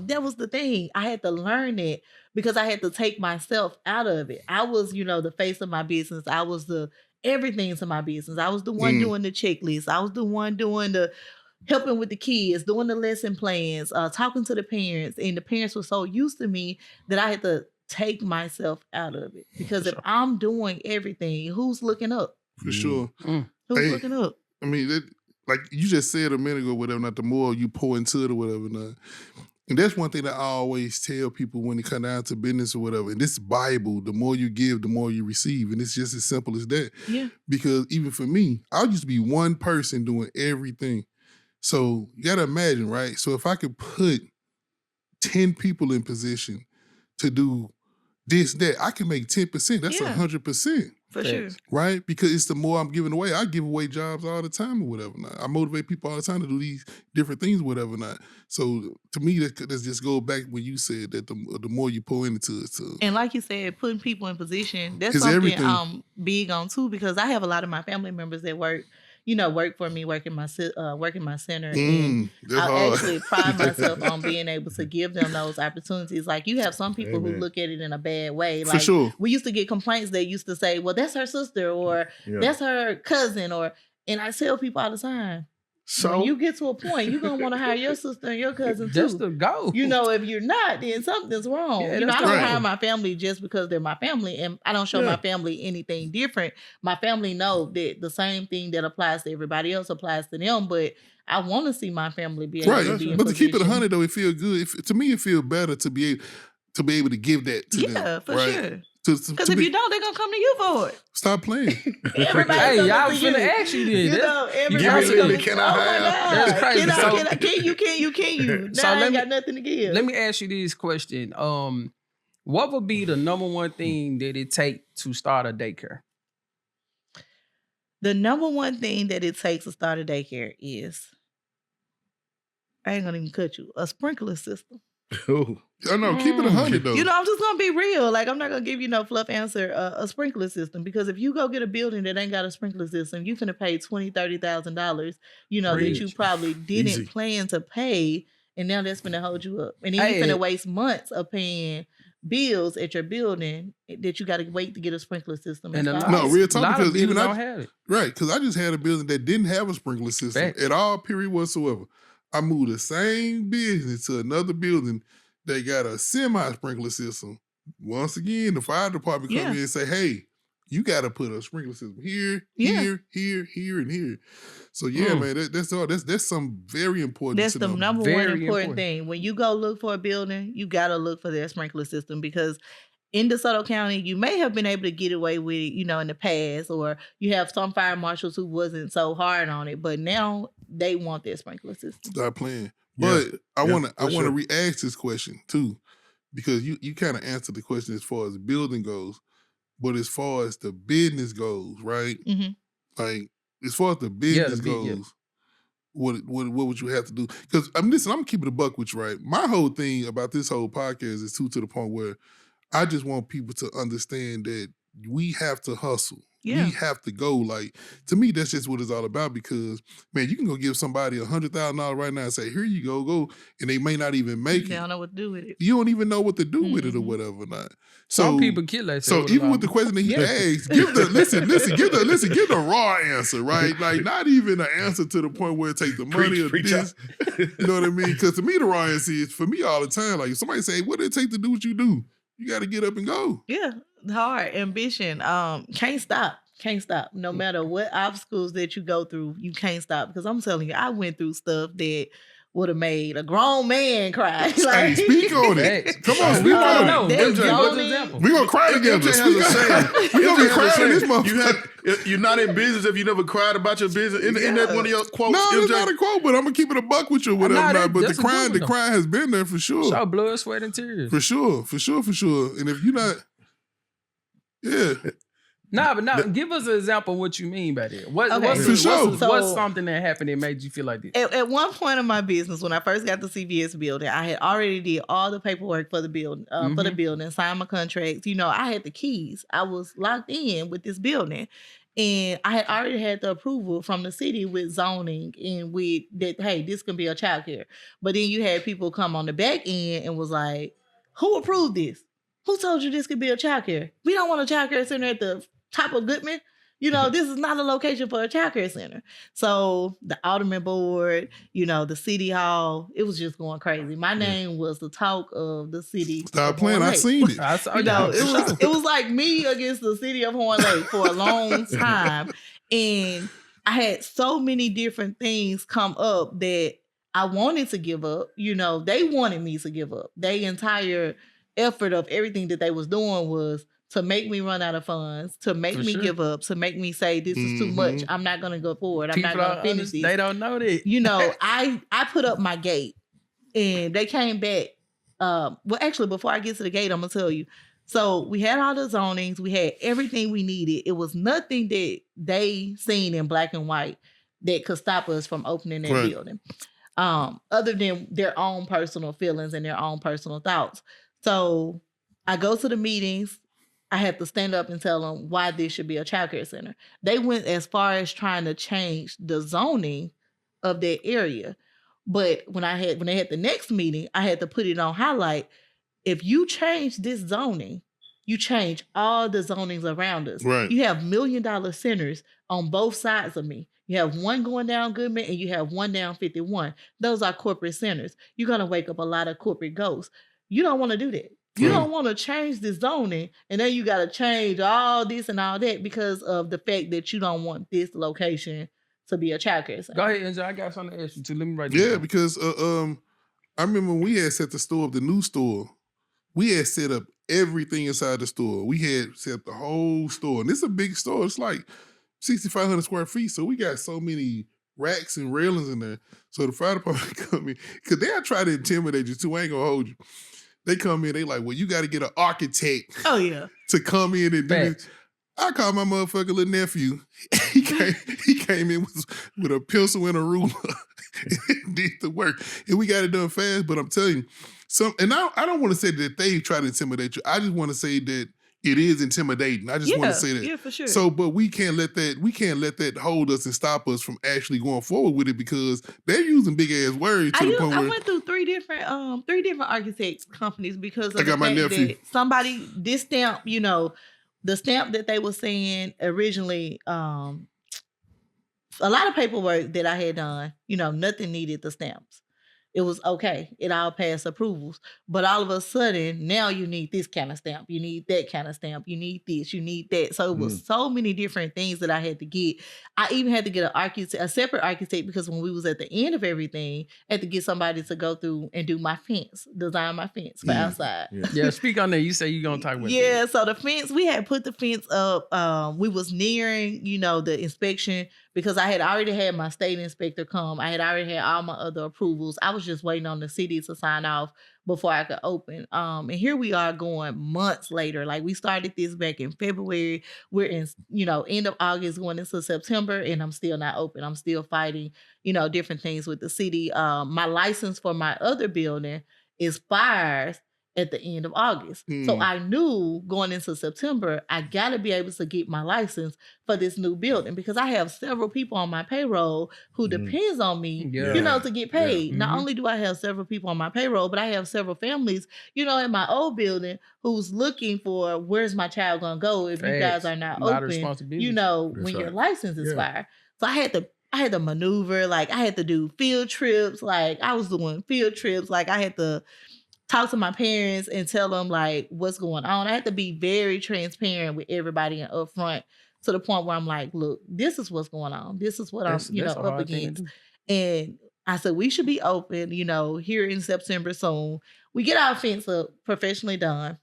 That was the thing. I had to learn it because I had to take myself out of it. I was, the face of my business. I was the everything to my business. I was the one doing the checklist. I was the one doing the helping with the kids, doing the lesson plans, talking to the parents. And the parents were so used to me that I had to take myself out of it. Because if I'm doing everything, who's looking up? For sure. Who's looking up? I mean, like you just said a minute ago, whatever, not the more you pour into it or whatever. Not. And that's one thing that I always tell people when it comes down to business or whatever. And this Bible, the more you give, the more you receive. And it's just as simple as that. Yeah. Because even for me, I used to be one person doing everything. So you got to imagine, right? So if I could put 10 people in position to do this, that, I can make 10%. That's 100%. For sure. Right? Because it's the more I'm giving away. I give away jobs all the time or whatever. Not. I motivate people all the time to do these different things or whatever. Not. So to me, that's just go back when you said that the more you pour into it. And like you said, putting people in position, that's something I'm big on too, because I have a lot of my family members that work for me, work in my center. And I actually pride myself on being able to give them those opportunities. Like you have some people who look at it in a bad way. Like for sure. We used to get complaints that used to say, well, that's her sister or that's her cousin and I tell people all the time, so when you get to a point, you're going to want to hire your sister and your cousin too. Just to go. If you're not, then something's wrong. Yeah, I don't hire my family just because they're my family, and I don't show my family anything different. My family know that the same thing that applies to everybody else applies to them, but I want to see my family be able to be in But to keep it position. 100 though, it feels good. To me, it feels better to be able to give that to them. Yeah, for right? sure. Because if you don't, they're gonna come to you for it. Stop playing. Everybody y'all finna ask you this. Everybody Can I have? That's crazy. Can you? Now I ain't got nothing to give. Let me ask you this question. What would be the number one thing that it take to start a daycare? The number one thing that it takes to start a daycare is, I ain't gonna even cut you, a sprinkler system. I know, keep it 100 though. I'm just gonna be real. Like I'm not gonna give you no fluff answer. A sprinkler system, because if you go get a building that ain't got a sprinkler system, you finna pay $20,000-$30,000. That you probably didn't plan to pay, and now that's finna hold you up. And then you finna waste months of paying bills at your building that you got to wait to get a sprinkler system. And real talk, because even I have it. Right, because I just had a building that didn't have a sprinkler system at all, period whatsoever. I moved the same business to another building that got a semi-sprinkler system. Once again, the fire department come in and say, hey, you got to put a sprinkler system here, here, and here. So man, that's all. That's some very important. That's the number one important thing. When you go look for a building, you got to look for their sprinkler system, because in DeSoto County, you may have been able to get away with it, in the past, or you have some fire marshals who wasn't so hard on it, but now they want their sprinkler system. Stop playing. But I want to re-ask this question too, because you kind of answered the question as far as the building goes, but as far as the business goes, right? Mm-hmm. Like as far as the business goes, what would you have to do? Because I'm gonna keep it a buck with you, right? My whole thing about this whole podcast is to the point where I just want people to understand that we have to hustle. Yeah. We have to go. Like, to me, that's just what it's all about, because, man, you can go give somebody $100,000 right now and say, here you go, and they may not even make it. They don't know what to do with it. You don't even know what to do with it or whatever. Not. So, some people kill that. So even with the question that he asked, give the raw answer, right? Like, not even an answer to the point where it takes the money or this. You know what I mean? Because to me, the raw answer is, for me all the time, like, if somebody say, what did it take to do what you do? You got to get up and go. Yeah. Hard ambition. Can't stop. No matter what obstacles that you go through, you can't stop. Because I'm telling you, I went through stuff that would have made a grown man cry. Hey, speak on it. Come on, speak on it. We're going to cry together. We're going to be crying in this motherfucker. You're not in business if you never cried about your business. Isn't that one of your quotes? No, it's not a quote, but I'm going to keep it a buck with you or whatever. But the crying has been there for sure. So blood, sweat, and tears. For sure. And if you're not, yeah. But give us an example of what you mean by that. What's something that happened that made you feel like this? At one point in my business, when I first got the CVS building, I had already did all the paperwork for the building, signed my contracts. I had the keys. I was locked in with this building. And I had already had the approval from the city with zoning and with that, hey, this can be a childcare. But then you had people come on the back end and was like, who approved this? Who told you this could be a childcare? We don't want a childcare center at the top of Goodman. This is not a location for a childcare center. So the Alderman board, the city hall, it was just going crazy. My name was the talk of the city. Stop playing. I seen it. It was like me against the city of Horn Lake for a long time. And I had so many different things come up that I wanted to give up. They wanted me to give up. Their entire effort of everything that they was doing was to make me run out of funds, to make me give up, to make me say this is too much. I'm not going to go forward. I'm not going to finish this. They don't know that. I put up my gate and they came back. Actually, before I get to the gate, I'm going to tell you. So we had all the zonings. We had everything we needed. It was nothing that they seen in black and white that could stop us from opening that building. Other than their own personal feelings and their own personal thoughts. So I go to the meetings. I had to stand up and tell them why this should be a childcare center. They went as far as trying to change the zoning of that area. But when they had the next meeting, I had to put it on highlight. If you change this zoning, you change all the zonings around us. Right. You have $1 million centers on both sides of me. You have one going down Goodman and you have one down 51. Those are corporate centers. You're going to wake up a lot of corporate ghosts. You don't want to do that. You don't want to change the zoning, and then you got to change all this and all that because of the fact that you don't want this location to be a childcare center. Go ahead, Angel. I got something to ask you too. Let me write this down. down. Because I remember when we had set the store up, the new store, we had set up everything inside the store. We had set up the whole store, and it's a big store. It's like 6,500 square feet, so we got so many racks and railings in there. So the fire department come in, because they'll try to intimidate you too. I ain't gonna hold you. They come in, they like, well, you got to get an architect to come in and do this. I called my motherfucking little nephew. He came in with a pencil and a ruler and did the work. And we got it done fast, but I'm telling you, I don't want to say that they try to intimidate you. I just want to say that it is intimidating. I just want to say that. Yeah, for sure. So, but we can't let that hold us and stop us from actually going forward with it because they're using big ass words to the point where I went through three different architect companies because of I got my nephew. This stamp, the stamp that they were saying originally, a lot of paperwork that I had done, nothing needed the stamps. It was okay. It all passed approvals. But all of a sudden, now you need this kind of stamp. You need that kind of stamp. You need this. You need that. So it was so many different things that I had to get. I even had to get a separate architect because when we was at the end of everything, I had to get somebody to go through and do my fence, design my fence for outside. Yeah, speak on that. You say you're going to talk about that. So the fence, we had put the fence up. We was nearing, the inspection because I had already had my state inspector come. I had already had all my other approvals. I was just waiting on the city to sign off before I could open. And here we are going months later. Like we started this back in February. We're in, end of August going into September and I'm still not open. I'm still fighting, different things with the city. My license for my other building expires at the end of August. So I knew going into September, I got to be able to get my license for this new building because I have several people on my payroll who depends on me, to get paid. Not only do I have several people on my payroll, but I have several families, in my old building who's looking for where's my child going to go if you guys are not open, when your license expires. So I had to maneuver, like I had to do field trips, like I was doing field trips, like I had to talk to my parents and tell them like what's going on. I had to be very transparent with everybody and upfront to the point where I'm like, look, this is what's going on. This is what I'm, up against. And I said, we should be open, here in September soon. We get our fence up, professionally done.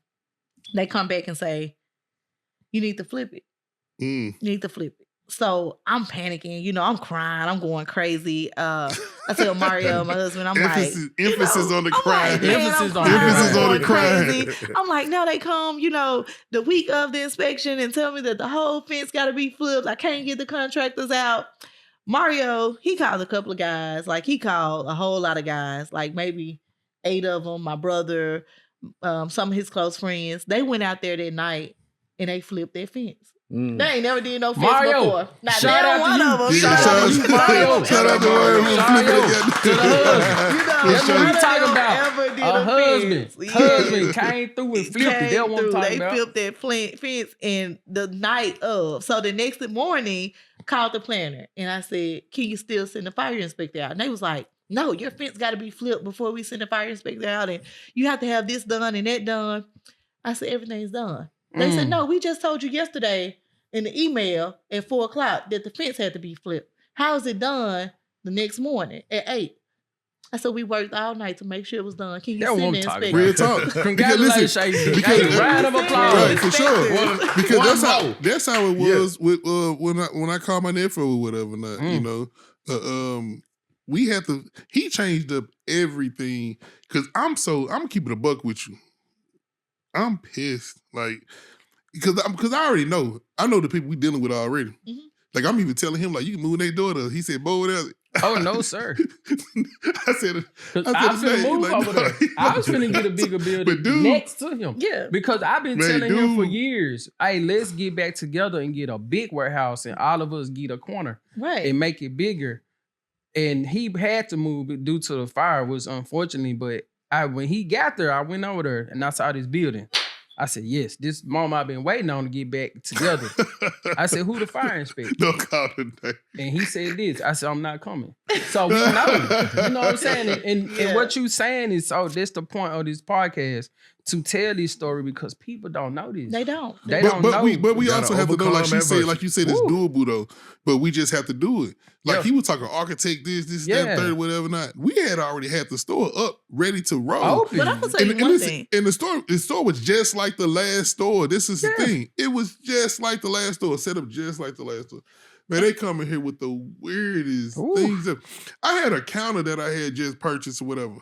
They come back and say, you need to flip it. You need to flip it. So I'm panicking, I'm crying, I'm going crazy. I tell Mario, my husband, I'm emphasis on the crying. Like, emphasis on the crying. I'm like, now they come, the week of the inspection and tell me that the whole fence got to be flipped. I can't get the contractors out. Mario, he called a couple of guys. Like, he called a whole lot of guys, like maybe 8 of them, my brother, some of his close friends. They went out there that night and they flipped their fence. They ain't never did no fence before. Not shout out one to of them. Shout out to you, Mario. Shout out to Mario. That's what we talking about. Ever did a husband came through and flipped it. That's what I'm talking They about. flipped that fence and the night of. So the next morning, called the planner and I said, can you still send the fire inspector out? And they was like, no, your fence got to be flipped before we send the fire inspector out, and you have to have this done and that done. I said, everything's done. They said, no, we just told you yesterday in the email at 4:00 that the fence had to be flipped. How is it done the next morning at 8? I said, we worked all night to make sure it was done. Can you send the inspector? Real talk. Congratulations, because round of applause. Right, for sure. Because that's how it was with when I called my nephew or whatever. We had to. He changed up everything because I'm keeping a buck with you. I'm pissed, because I already know. I know the people we dealing with already. Mm-hmm. Like, I'm even telling him, like, you can move next door to us. He said, boy, whatever. Oh, no, sir. I said I finna move over there. I was finna get a bigger building next to him. Yeah. Because I've been telling him for years, hey, let's get back together and get a big warehouse and all of us get a corner. Right. And make it bigger. And he had to move due to the fire, was unfortunately, but when he got there, I went over there and I saw this building. I said, yes, this mom I've been waiting on to get back together. I said, who the fire inspector? Don't call today. And he said this. I said, I'm not coming. So we know. You know what I'm saying? And what you saying is, that's the point of this podcast, to tell this story, because people don't know this. They don't. They don't know. But we also have to know, like you said, it's doable though. But we just have to do it. Like he was talking architect, this, that, third, whatever not. We had already had the store up, ready to roll. But I'm gonna tell you one thing. And the store was just like the last store. This is the thing. It was just like the last store, set up just like the last store. Man, they come in here with the weirdest things. I had a counter that I had just purchased or whatever.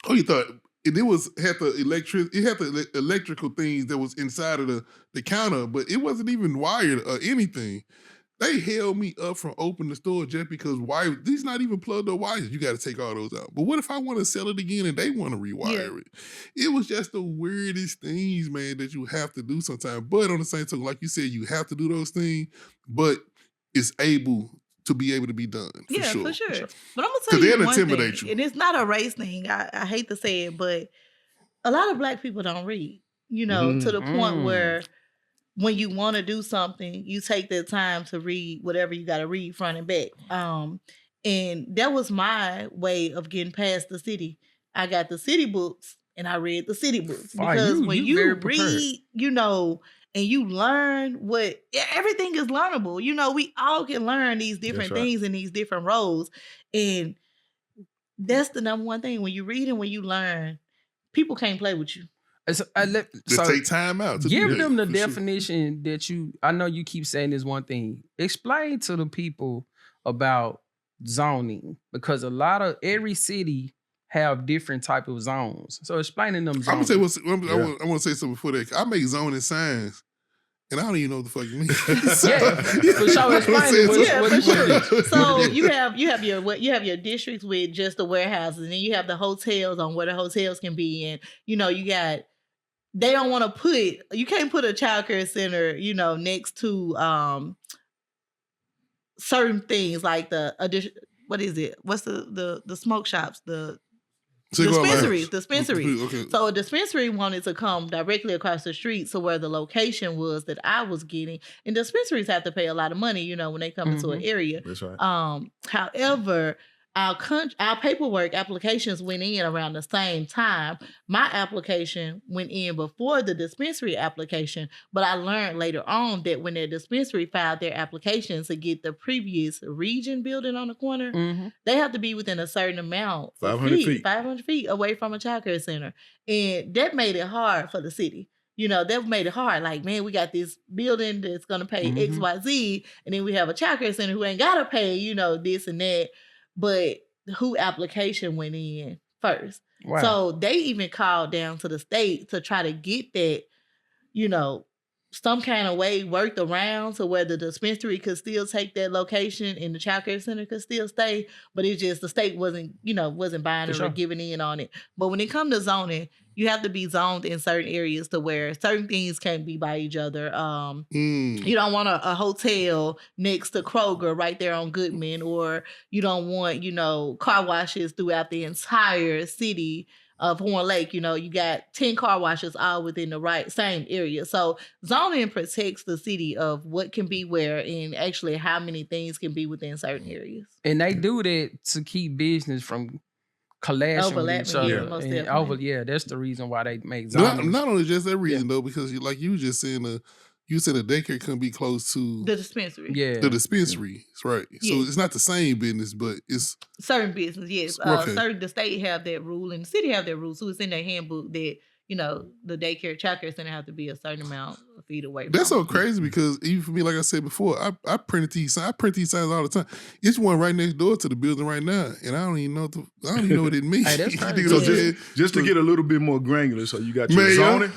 Oh, you thought it had the electrical things that was inside of the counter, but it wasn't even wired or anything. They held me up from opening the store just because these not even plugged up wires. You got to take all those out. But what if I want to sell it again and they want to rewire it? It was just the weirdest things, man, that you have to do sometimes. But on the same token, like you said, you have to do those things, but it's able to be done. For sure. But I'm gonna tell you one intimidate thing, you. and it's not a race thing. I hate to say it, but a lot of Black people don't read. To the point where when you want to do something, you take the time to read whatever you got to read front and back. And that was my way of getting past the city. I got the city books and I read the city books because when you read, and you learn everything is learnable. We all can learn these different things in these different roles. And that's the number one thing. When you read and when you learn, people can't play with you. So take time out. Give them the definition that I know you keep saying this one thing. Explain to the people about zoning, because every city have different type of zones. So explaining them zones. I want to say something before that. I make zoning signs, and I don't even know what the fuck you mean. For sure, explain it. So you have your districts with just the warehouses, and then you have the hotels on where the hotels can be, and they don't want to you can't put a childcare center, next to certain things like what is it? What's the smoke shops? The dispensaries. Okay. So a dispensary wanted to come directly across the street, so where the location was that I was getting, and dispensaries have to pay a lot of money, when they come into an area. That's right. However, our paperwork applications went in around the same time. My application went in before the dispensary application, but I learned later on that when their dispensary filed their applications to get the previous region building on the corner, they have to be within a certain amount, 500 feet away from a childcare center. And that made it hard for the city. That made it hard. Like, man, we got this building that's going to pay X, Y, Z, and then we have a childcare center who ain't got to pay, this and that. But who application went in first. Wow. So they even called down to the state to try to get that, some kind of way worked around to where the dispensary could still take that location and the childcare center could still stay. But it's just the state wasn't buying it or giving in on it. But when it comes to zoning, you have to be zoned in certain areas to where certain things can't be by each other. You don't want a hotel next to Kroger right there on Goodman, or you don't want, car washes throughout the entire city of Horn Lake. You got 10 car washes all within the same area. So zoning protects the city of what can be where and actually how many things can be within certain areas. And they do that to keep business from clashing with each other. That's the reason why they make zoning. Not only just that reason though, because like you just saying, you said a daycare couldn't be close to the dispensary. Yeah, the dispensary, right? So it's not the same business, but it's certain business. Yes, the state have that rule and the city have that rule. So it's in their handbook that the daycare, childcare center have to be a certain amount of feet away. That's so crazy because even for me, like I said before, I print these signs all the time. It's one right next door to the building right now, and I don't even know what it means. Hey, that's crazy. So just to get a little bit more granular, so you got your zoning,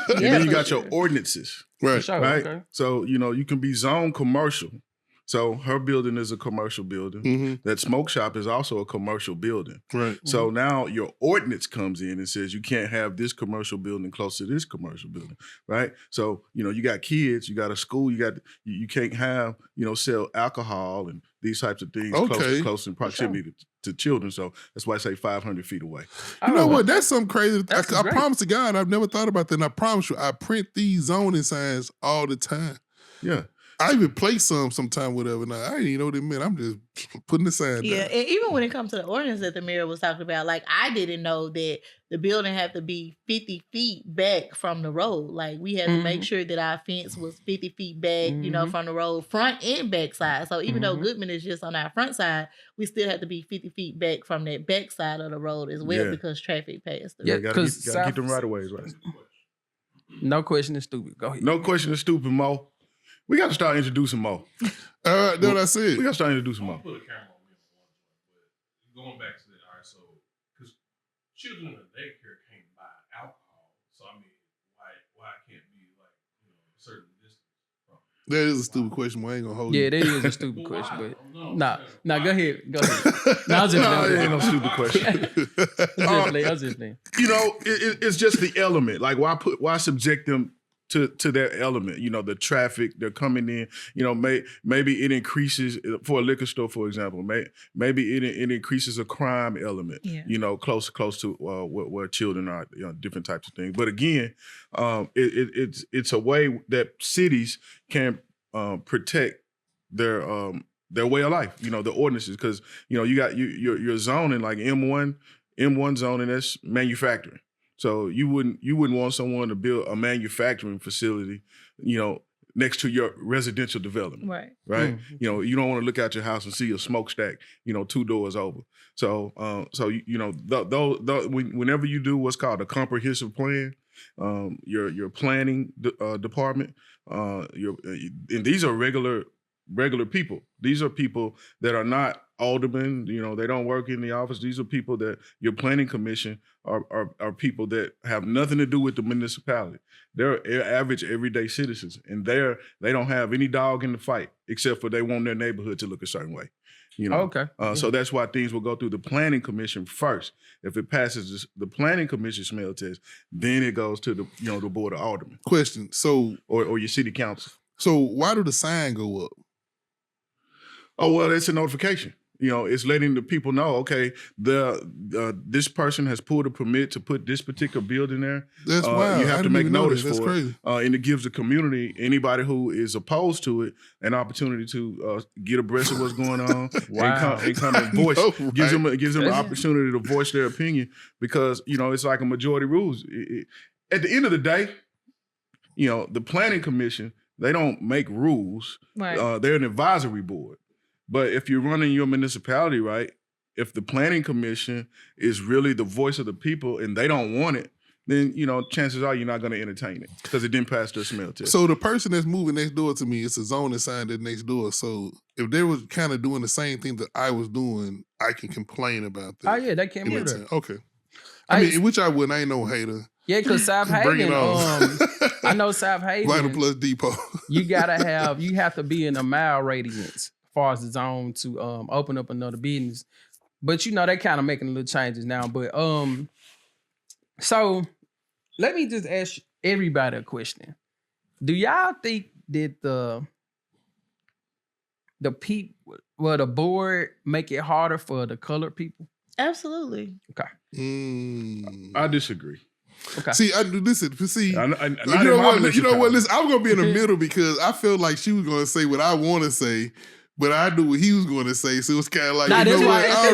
and then you got your ordinances. Right. Sure, right. Okay. So, you can be zoned commercial. So her building is a commercial building. That smoke shop is also a commercial building. Right. So now your ordinance comes in and says you can't have this commercial building close to this commercial building. Right. So, you got kids, you got a school, you can't have, sell alcohol and these types of things close in proximity to children. So that's why I say 500 feet away. You know what? That's something crazy. I promise to God, I've never thought about that. And I promise you, I print these zoning signs all the time. Yeah. I even play sometime, whatever. Now, I didn't even know what it meant. I'm just putting the sign down. Yeah, and even when it comes to the ordinance that the mayor was talking about, like, I didn't know that the building had to be 50 feet back from the road. Like, we had to make sure that our fence was 50 feet back, from the road, front and back side. So even though Goodman is just on our front side, we still have to be 50 feet back from that back side of the road as well because traffic passed through. Yeah, gotta keep them right of ways, right? No question is stupid. Go ahead. No question is stupid, Mo. We got to start introducing Mo. That's what I said. We got to start introducing Mo. I'll put a camera on me on one joint, but going back to that, all right, so, because children in the daycare can't buy alcohol, so I mean, why can't be like, a certain distance from it? That is a stupid question, but I ain't gonna hold you. Yeah, that is a stupid question, but nah, go ahead. Go ahead. It ain't no stupid question. I was just saying. It's just the element. Like, why subject them to that element, the traffic, they're coming in, maybe it increases for a liquor store, for example, maybe it increases a crime element, close to where children are, different types of things. But again, it's a way that cities can protect their way of life, the ordinances, because, you got your zoning, like M1 zoning, that's manufacturing. So you wouldn't want someone to build a manufacturing facility, next to your residential development. Right. Right. You don't want to look out your house and see a smokestack, 2 doors over. So whenever you do what's called a comprehensive plan, your planning department, and these are regular people. These are people that are not aldermen, they don't work in the office. These are people that your planning commission are people that have nothing to do with the municipality. They're average everyday citizens, and they don't have any dog in the fight except for they want their neighborhood to look a certain way. Okay. So that's why things will go through the planning commission first. If it passes the planning commission smell test, then it goes to the board of aldermen. Question. So or your city council. So why do the sign go up? Oh, well, it's a notification. You know, it's letting the people know, okay, this person has pulled a permit to put this particular building there. That's wild. You have to make notice for crazy. it. And it gives the community, anybody who is opposed to it, an opportunity to get abreast of what's going on and come and voice. Gives them an opportunity to voice their opinion because, you know, it's like a majority rules. At the end of the day, you know, the planning commission, they don't make rules. Right. They're an advisory board. But if you're running your municipality, right, if the planning commission is really the voice of the people and they don't want it, then, you know, chances are you're not going to entertain it because it didn't pass their smell test. So the person that's moving next door to me, it's a zoning sign that's next door. So if they was kind of doing the same thing that I was doing, I can complain about that. Oh, yeah, they can't move that. Okay. I mean, which I wouldn't. I ain't no hater. Yeah, because South Bring it Haven, on. I know South Haven. Vital Plus Depot. you have to be in a mile radius as far as the zone to open up another business. But you know, they kind of making little changes now. But so let me just ask everybody a question. Do y'all think that the board make it harder for the colored people? Absolutely. Okay. I disagree. Okay. See, listen. See, you know what? Listen, I'm gonna be in the middle because I felt like she was gonna say what I want to say, but I knew what he was going to say, so it's kind of like, I don't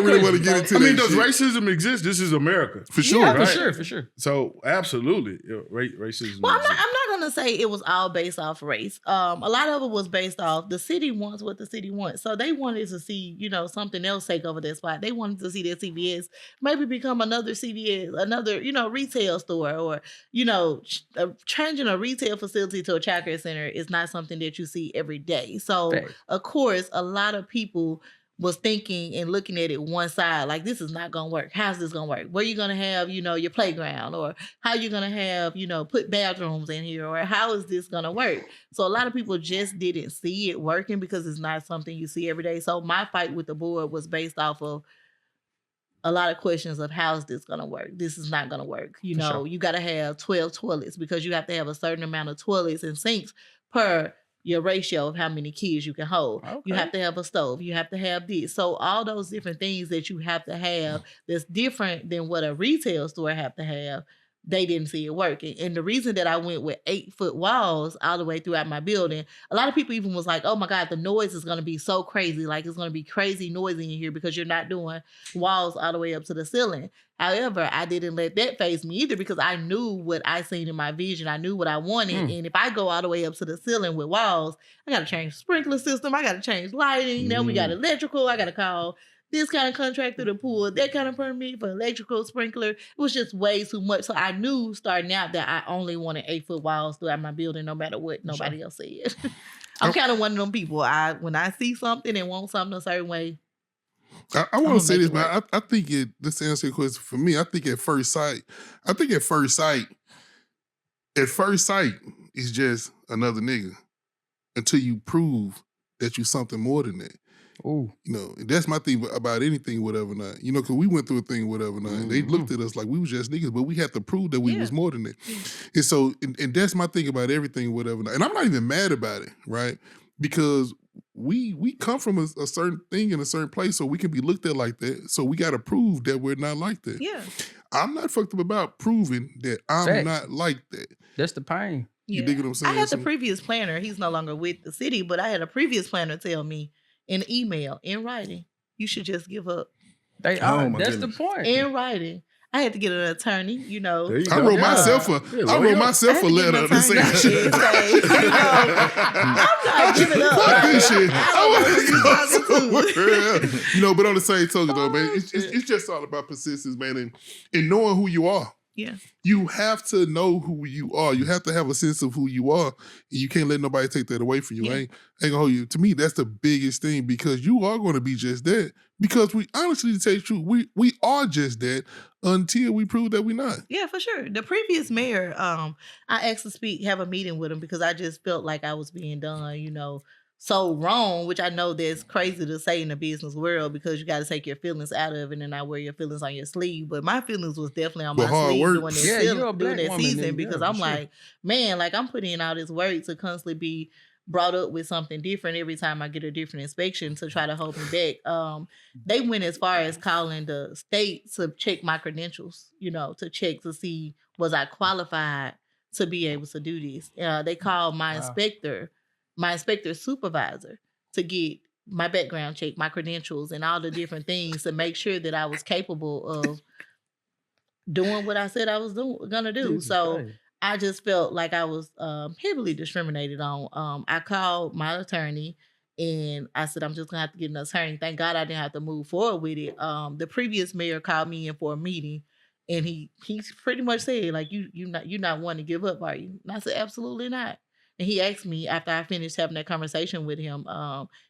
really want to get into that. I mean, does racism exist? This is America. For sure. Yeah, right? For sure. So, absolutely, racism Well, I'm exists. not going to say it was all based off race. A lot of it was based off the city wants what the city wants. So they wanted to see, you know, something else take over that spot. They wanted to see that CVS maybe become another CVS, another, you know, retail store, or, you know, changing a retail facility to a childcare center is not something that you see every day. So, of course, a lot of people was thinking and looking at it one side, like, this is not going to work. How's this going to work? Where you going to have, you know, your playground, or how you going to have, you know, put bathrooms in here, or how is this going to work? So a lot of people just didn't see it working because it's not something you see every day. So my fight with the board was based off of a lot of questions of how's this going to work? This is not going to work. You know, you got to have 12 toilets because you have to have a certain amount of toilets and sinks per your ratio of how many kids you can hold. Okay. You have to have a stove. You have to have this. So all those different things that you have to have that's different than what a retail store have to have, they didn't see it working. And the reason that I went with 8-foot walls all the way throughout my building, a lot of people even was like, oh my God, the noise is going to be so crazy. Like, it's going to be crazy noisy in here because you're not doing walls all the way up to the ceiling. However, I didn't let that faze me either because I knew what I seen in my vision. I knew what I wanted. And if I go all the way up to the ceiling with walls, I got to change the sprinkler system. I got to change lighting. Now we got electrical. I got to call this kind of contractor to pull that kind of permit for electrical sprinkler. It was just way too much. So I knew starting out that I only wanted 8-foot walls throughout my building, no matter what nobody else said. I'm kind of one of them people. When I see something and want something a certain way, I want to say this, man. I think this answer your question for me. I think at first sight, is just another nigga until you prove that you something more than that. Oh, you know, and that's my thing about anything, whatever not. You know, because we went through a thing, whatever not. And they looked at us like we was just niggas, but we had to prove that we was more than that. And so, and that's my thing about everything, whatever not. And I'm not even mad about it, right? Because we come from a certain thing in a certain place, so we can be looked at like that. So we got to prove that we're not like that. Yeah, I'm not fucked up about proving that I'm not like that. That's the pain. You dig what I'm saying? I had the previous planner. He's no longer with the city, but I had a previous planner tell me in email, in writing, you should just give up. That's the point. In writing. I had to get an attorney, you know. I wrote myself a letter to say shit. I'm not giving up. Fuck this shit. You know, but on the same token though, man, it's just all about persistence, man, and knowing who you are. Yeah. You have to know who you are. You have to have a sense of who you are. And you can't let nobody take that away from you. I ain't gonna hold you. To me, that's the biggest thing because you are gonna be just that. Because we honestly, to tell you the truth, we are just that until we prove that we're not. Yeah, for sure. The previous mayor, I asked to have a meeting with him because I just felt like I was being done, you know, so wrong, which I know that's crazy to say in the business world because you got to take your feelings out of it and not wear your feelings on your sleeve. But my feelings was definitely on my sleeve during that season because I'm like, man, like I'm putting in all this work to constantly be brought up with something different every time I get a different inspection to try to hold me back. They went as far as calling the state to check my credentials, to check to see was I qualified to be able to do this. They called my inspector supervisor to get my background check, my credentials, and all the different things to make sure that I was capable of doing what I said I was gonna do. So I just felt like I was heavily discriminated on. I called my attorney and I said, I'm just gonna have to get an attorney. Thank God I didn't have to move forward with it. The previous mayor called me in for a meeting and he pretty much said, like, you're not one to give up, are you? And I said, absolutely not. And he asked me after I finished having that conversation with him,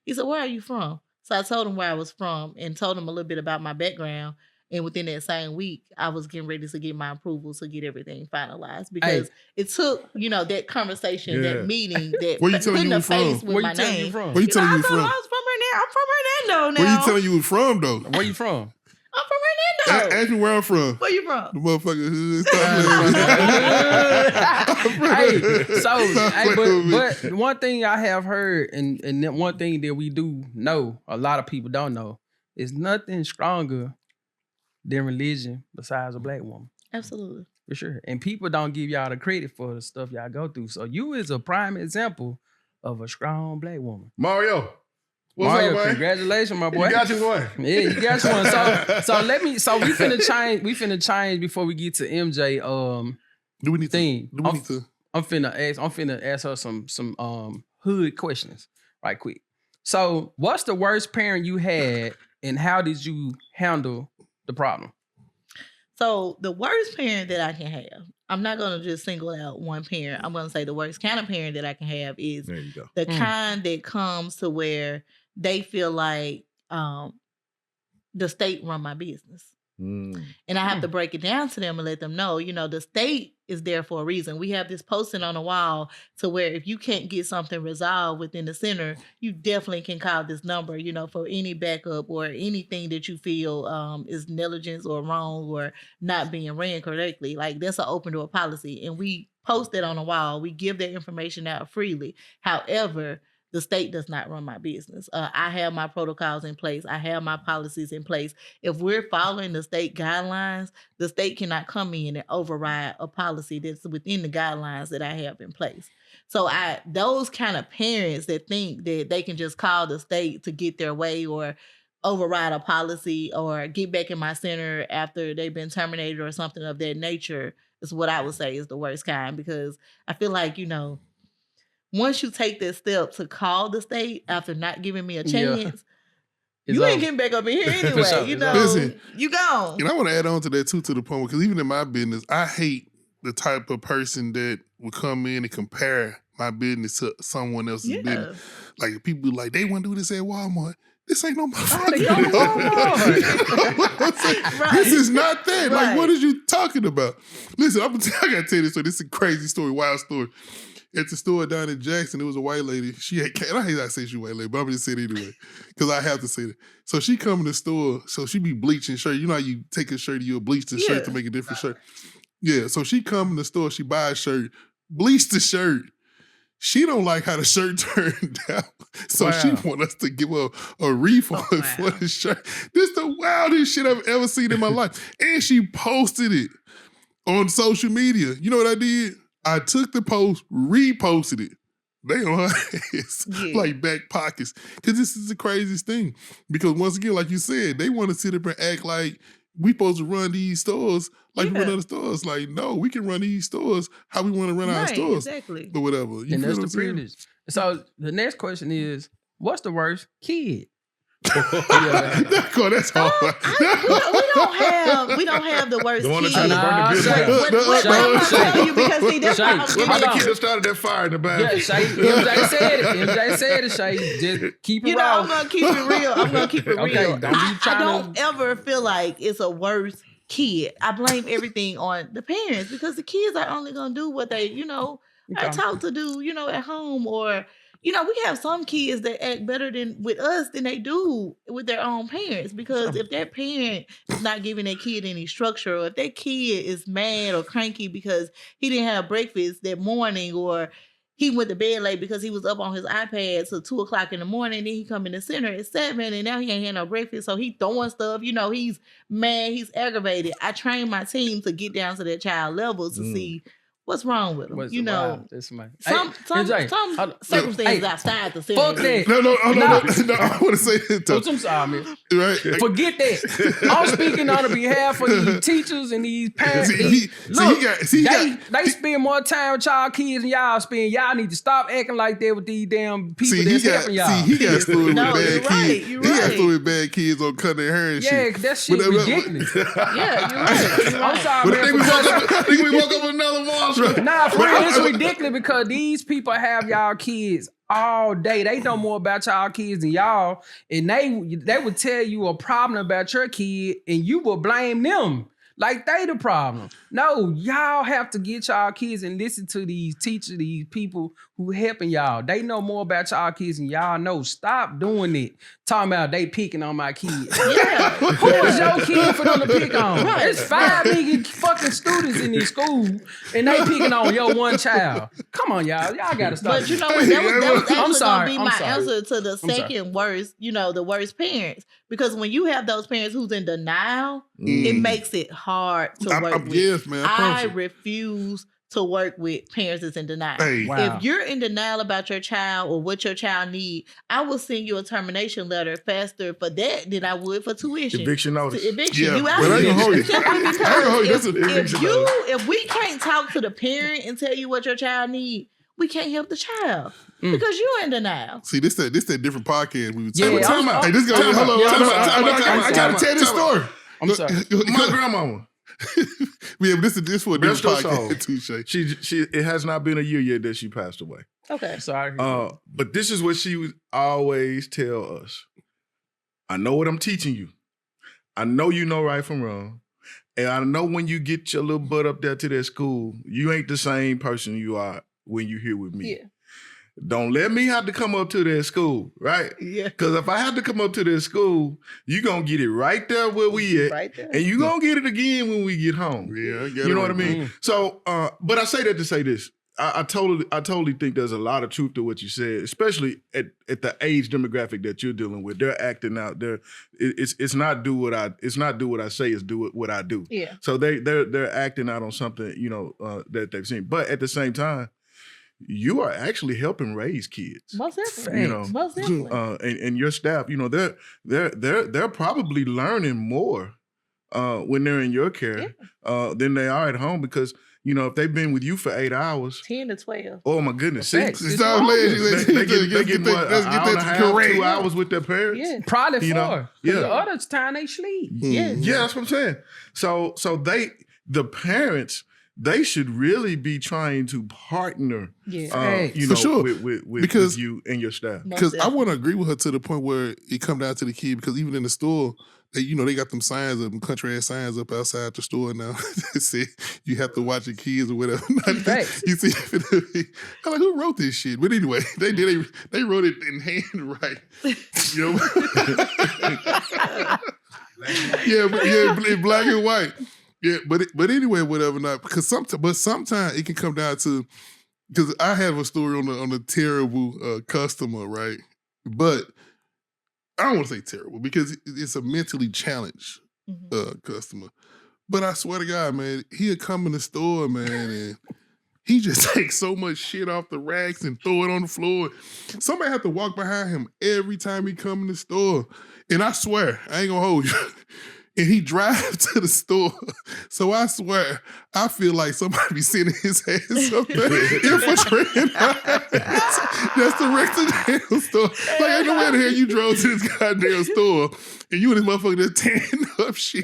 he said, where are you from? So I told him where I was from and told him a little bit about my background. And within that same week, I was getting ready to get my approval to get everything finalized because it took, that conversation, that meeting, that where you telling you face from? with my name. Where you telling you from? I was from Hernando now. Where you telling you from though? Where you from? I'm from Hernando. Ask me where I'm from. Where you from? The motherfucker hood. But one thing I have heard, and one thing that we do know, a lot of people don't know, is nothing stronger than religion besides a black woman. Absolutely. For sure. And people don't give y'all the credit for the stuff y'all go through. So you is a prime example of a strong black woman. Mario. What's Mario, up, man? congratulations, my boy. You got you one. Yeah, you got you one. So we finna change before we get to MJ. Do we need thing. to? I'm finna ask her some hood questions right quick. So what's the worst parent you had and how did you handle the problem? So the worst parent that I can have, I'm not going to just single out one parent. I'm going to say the worst kind of parent that I can have is the kind that comes to where they feel like the state run my business. And I have to break it down to them and let them know, the state is there for a reason. We have this posting on the wall to where if you can't get something resolved within the center, you definitely can call this number, for any backup or anything that you feel is negligence or wrong or not being ran correctly. Like that's an open door policy. And we post that on the wall. We give that information out freely. However, the state does not run my business. I have my protocols in place. I have my policies in place. If we're following the state guidelines, the state cannot come in and override a policy that's within the guidelines that I have in place. So those kind of parents that think that they can just call the state to get their way or override a policy or get back in my center after they've been terminated or something of that nature is what I would say is the worst kind, because I feel like, once you take that step to call the state after not giving me a chance, you ain't getting back up in here anyway. Listen, you gone. And I want to add on to that too, to the point, because even in my business, I hate the type of person that will come in and compare my business to someone else's business. Like people be like, they want to do this at Walmart. This ain't no motherfucking Walmart. This is not that. Right. Like, what is you talking about? Listen, I gotta tell you this story. This is a crazy story, wild story. At the store down in Jackson, there was a white lady. She had, and I hate that I say she white lady, but I'm just saying it anyway, because I have to say that. So she come in the store, so she be bleaching shirt. You know how you take a shirt and you'll bleach the shirt to make a different shirt? Yeah, so she come in the store, she buy a shirt, bleach the shirt. She don't like how the shirt turned out. So she want us to give her a refund for the shirt. This is the wildest shit I've ever seen in my life. And she posted it on social media. You know what I did? I took the post, reposted it. They on her ass like back pockets. Because this is the craziest thing. Because once again, like you said, they want to sit up and act like we supposed to run these stores like we run other stores. Like, no, we can run these stores how we want to run our stores. Exactly. Or whatever. And that's the privilege. So the next question is, what's the worst kid? That's hard. We don't have the worst the one kid. that tried to burn the business. I'm gonna tell you, because see, that's why What about the kid that started that fire in the bathroom? Yeah, Shay, MJ said it, Shay. Just keep it raw. I'm gonna keep it real. Okay, I don't ever feel like it's a worse kid. I blame everything on the parents, because the kids are only gonna do what they, are taught to do, at home. Or, we have some kids that act better with us than they do with their own parents. Because if that parent is not giving their kid any structure, or if that kid is mad or cranky because he didn't have breakfast that morning, or he went to bed late because he was up on his iPad till 2:00 in the morning. Then he come in the center at 7, and now he ain't had no breakfast. So he throwing stuff. He's mad. He's aggravated. I train my team to get down to that child level to see what's wrong with him. Some circumstances outside the center. Fuck that. No, I want to say it though. I'm sorry, man. Right? Forget that. I'm speaking on behalf of these teachers and these parents. They spend more time with y'all kids than y'all spend. Y'all need to stop acting like that with these damn people that's helping y'all. He got story with bad kids. He got story with bad kids on cutting their hair and shit. Yeah, that shit ridiculous. Yeah, you're right. I'm sorry, man. I think we woke up with another monster. Nah, for real, it's ridiculous because these people have y'all kids all day. They know more about y'all kids than y'all, and they would tell you a problem about your kid, and you will blame them like they the problem. No, y'all have to get y'all kids and listen to these teachers, these people who helping y'all. They know more about y'all kids than y'all know. Stop doing it. Talking about they picking on my kids. Yeah. Who is your kid for them to pick on? Right. There's 5 million fucking students in this school, and they picking on your one child. Come on, y'all. Y'all gotta stop. But you know what? That was actually gonna be my answer to the second worst, the worst parents. Because when you have those parents who's in denial, it makes it hard to work with. Yes, man. I refuse to work with parents that's in denial. Hey. Wow. If you're in denial about your child or what your child needs, I will send you a termination letter faster for that than I would for tuition. Eviction notice. Eviction. Yeah, You but out I ain't gonna hold you. if we can't talk to the parent and tell you what your child needs, we can't help the child because you're in denial. See, this that different podcast we were Yeah, talking about. Hey, this guy, hold on. I gotta tell this story. I'm sorry. My grandmama. Yeah, but this for a different podcast too, Shay. She it has not been a year yet that she passed away. Okay. Sorry. But this is what she would always tell us. I know what I'm teaching you. I know you know right from wrong. And I know when you get your little butt up there to that school, you ain't the same person you are when you're here with me. Yeah. Don't let me have to come up to that school, right? Yeah. Because if I have to come up to that school, you're going to get it right there where we at. Right there. And you're going to get it again when we get home. Yeah, I get You it know what I right. mean? So, but I say that to say this. I totally think there's a lot of truth to what you said, especially at the age demographic that you're dealing with. They're acting out. It's not do what I say. It's do what I do. Yeah. So they're acting out on something that they've seen. But at the same time, you are actually helping raise kids. Most definitely. Most definitely. And your staff, they're probably learning more when they're in your care than they are at home because. If they've been with you for 8 hours. 10 to 12. Oh, my goodness. They get that 2 hours with their parents. Yeah. Probably 4. The other time they sleep. Yeah. Yeah, that's what I'm saying. So the parents, they should really be trying to partner, for sure. with you and your staff. Because I want to agree with her to the point where it come down to the kid. Because even in the store, they got them signs up, them country ass signs up outside the store now. They say you have to watch your kids or whatever. You see, I'm like, who wrote this shit? But anyway, they wrote it in handwriting. In black and white. Yeah, but anyway, whatever. Not because sometimes it can come down to because I have a story on a terrible customer, right? But I don't want to say terrible because it's a mentally challenged customer. But I swear to God, man, he'll come in the store, man, and he just takes so much shit off the racks and throw it on the floor. Somebody have to walk behind him every time he come in the store. And I swear, I ain't gonna hold you. And he drives to the store. So I swear, I feel like somebody be sitting his ass up there infiltrating that's the rest of the damn store. Like, ain't no way the hell you drove to this goddamn store and you and this motherfucker just tearing up shit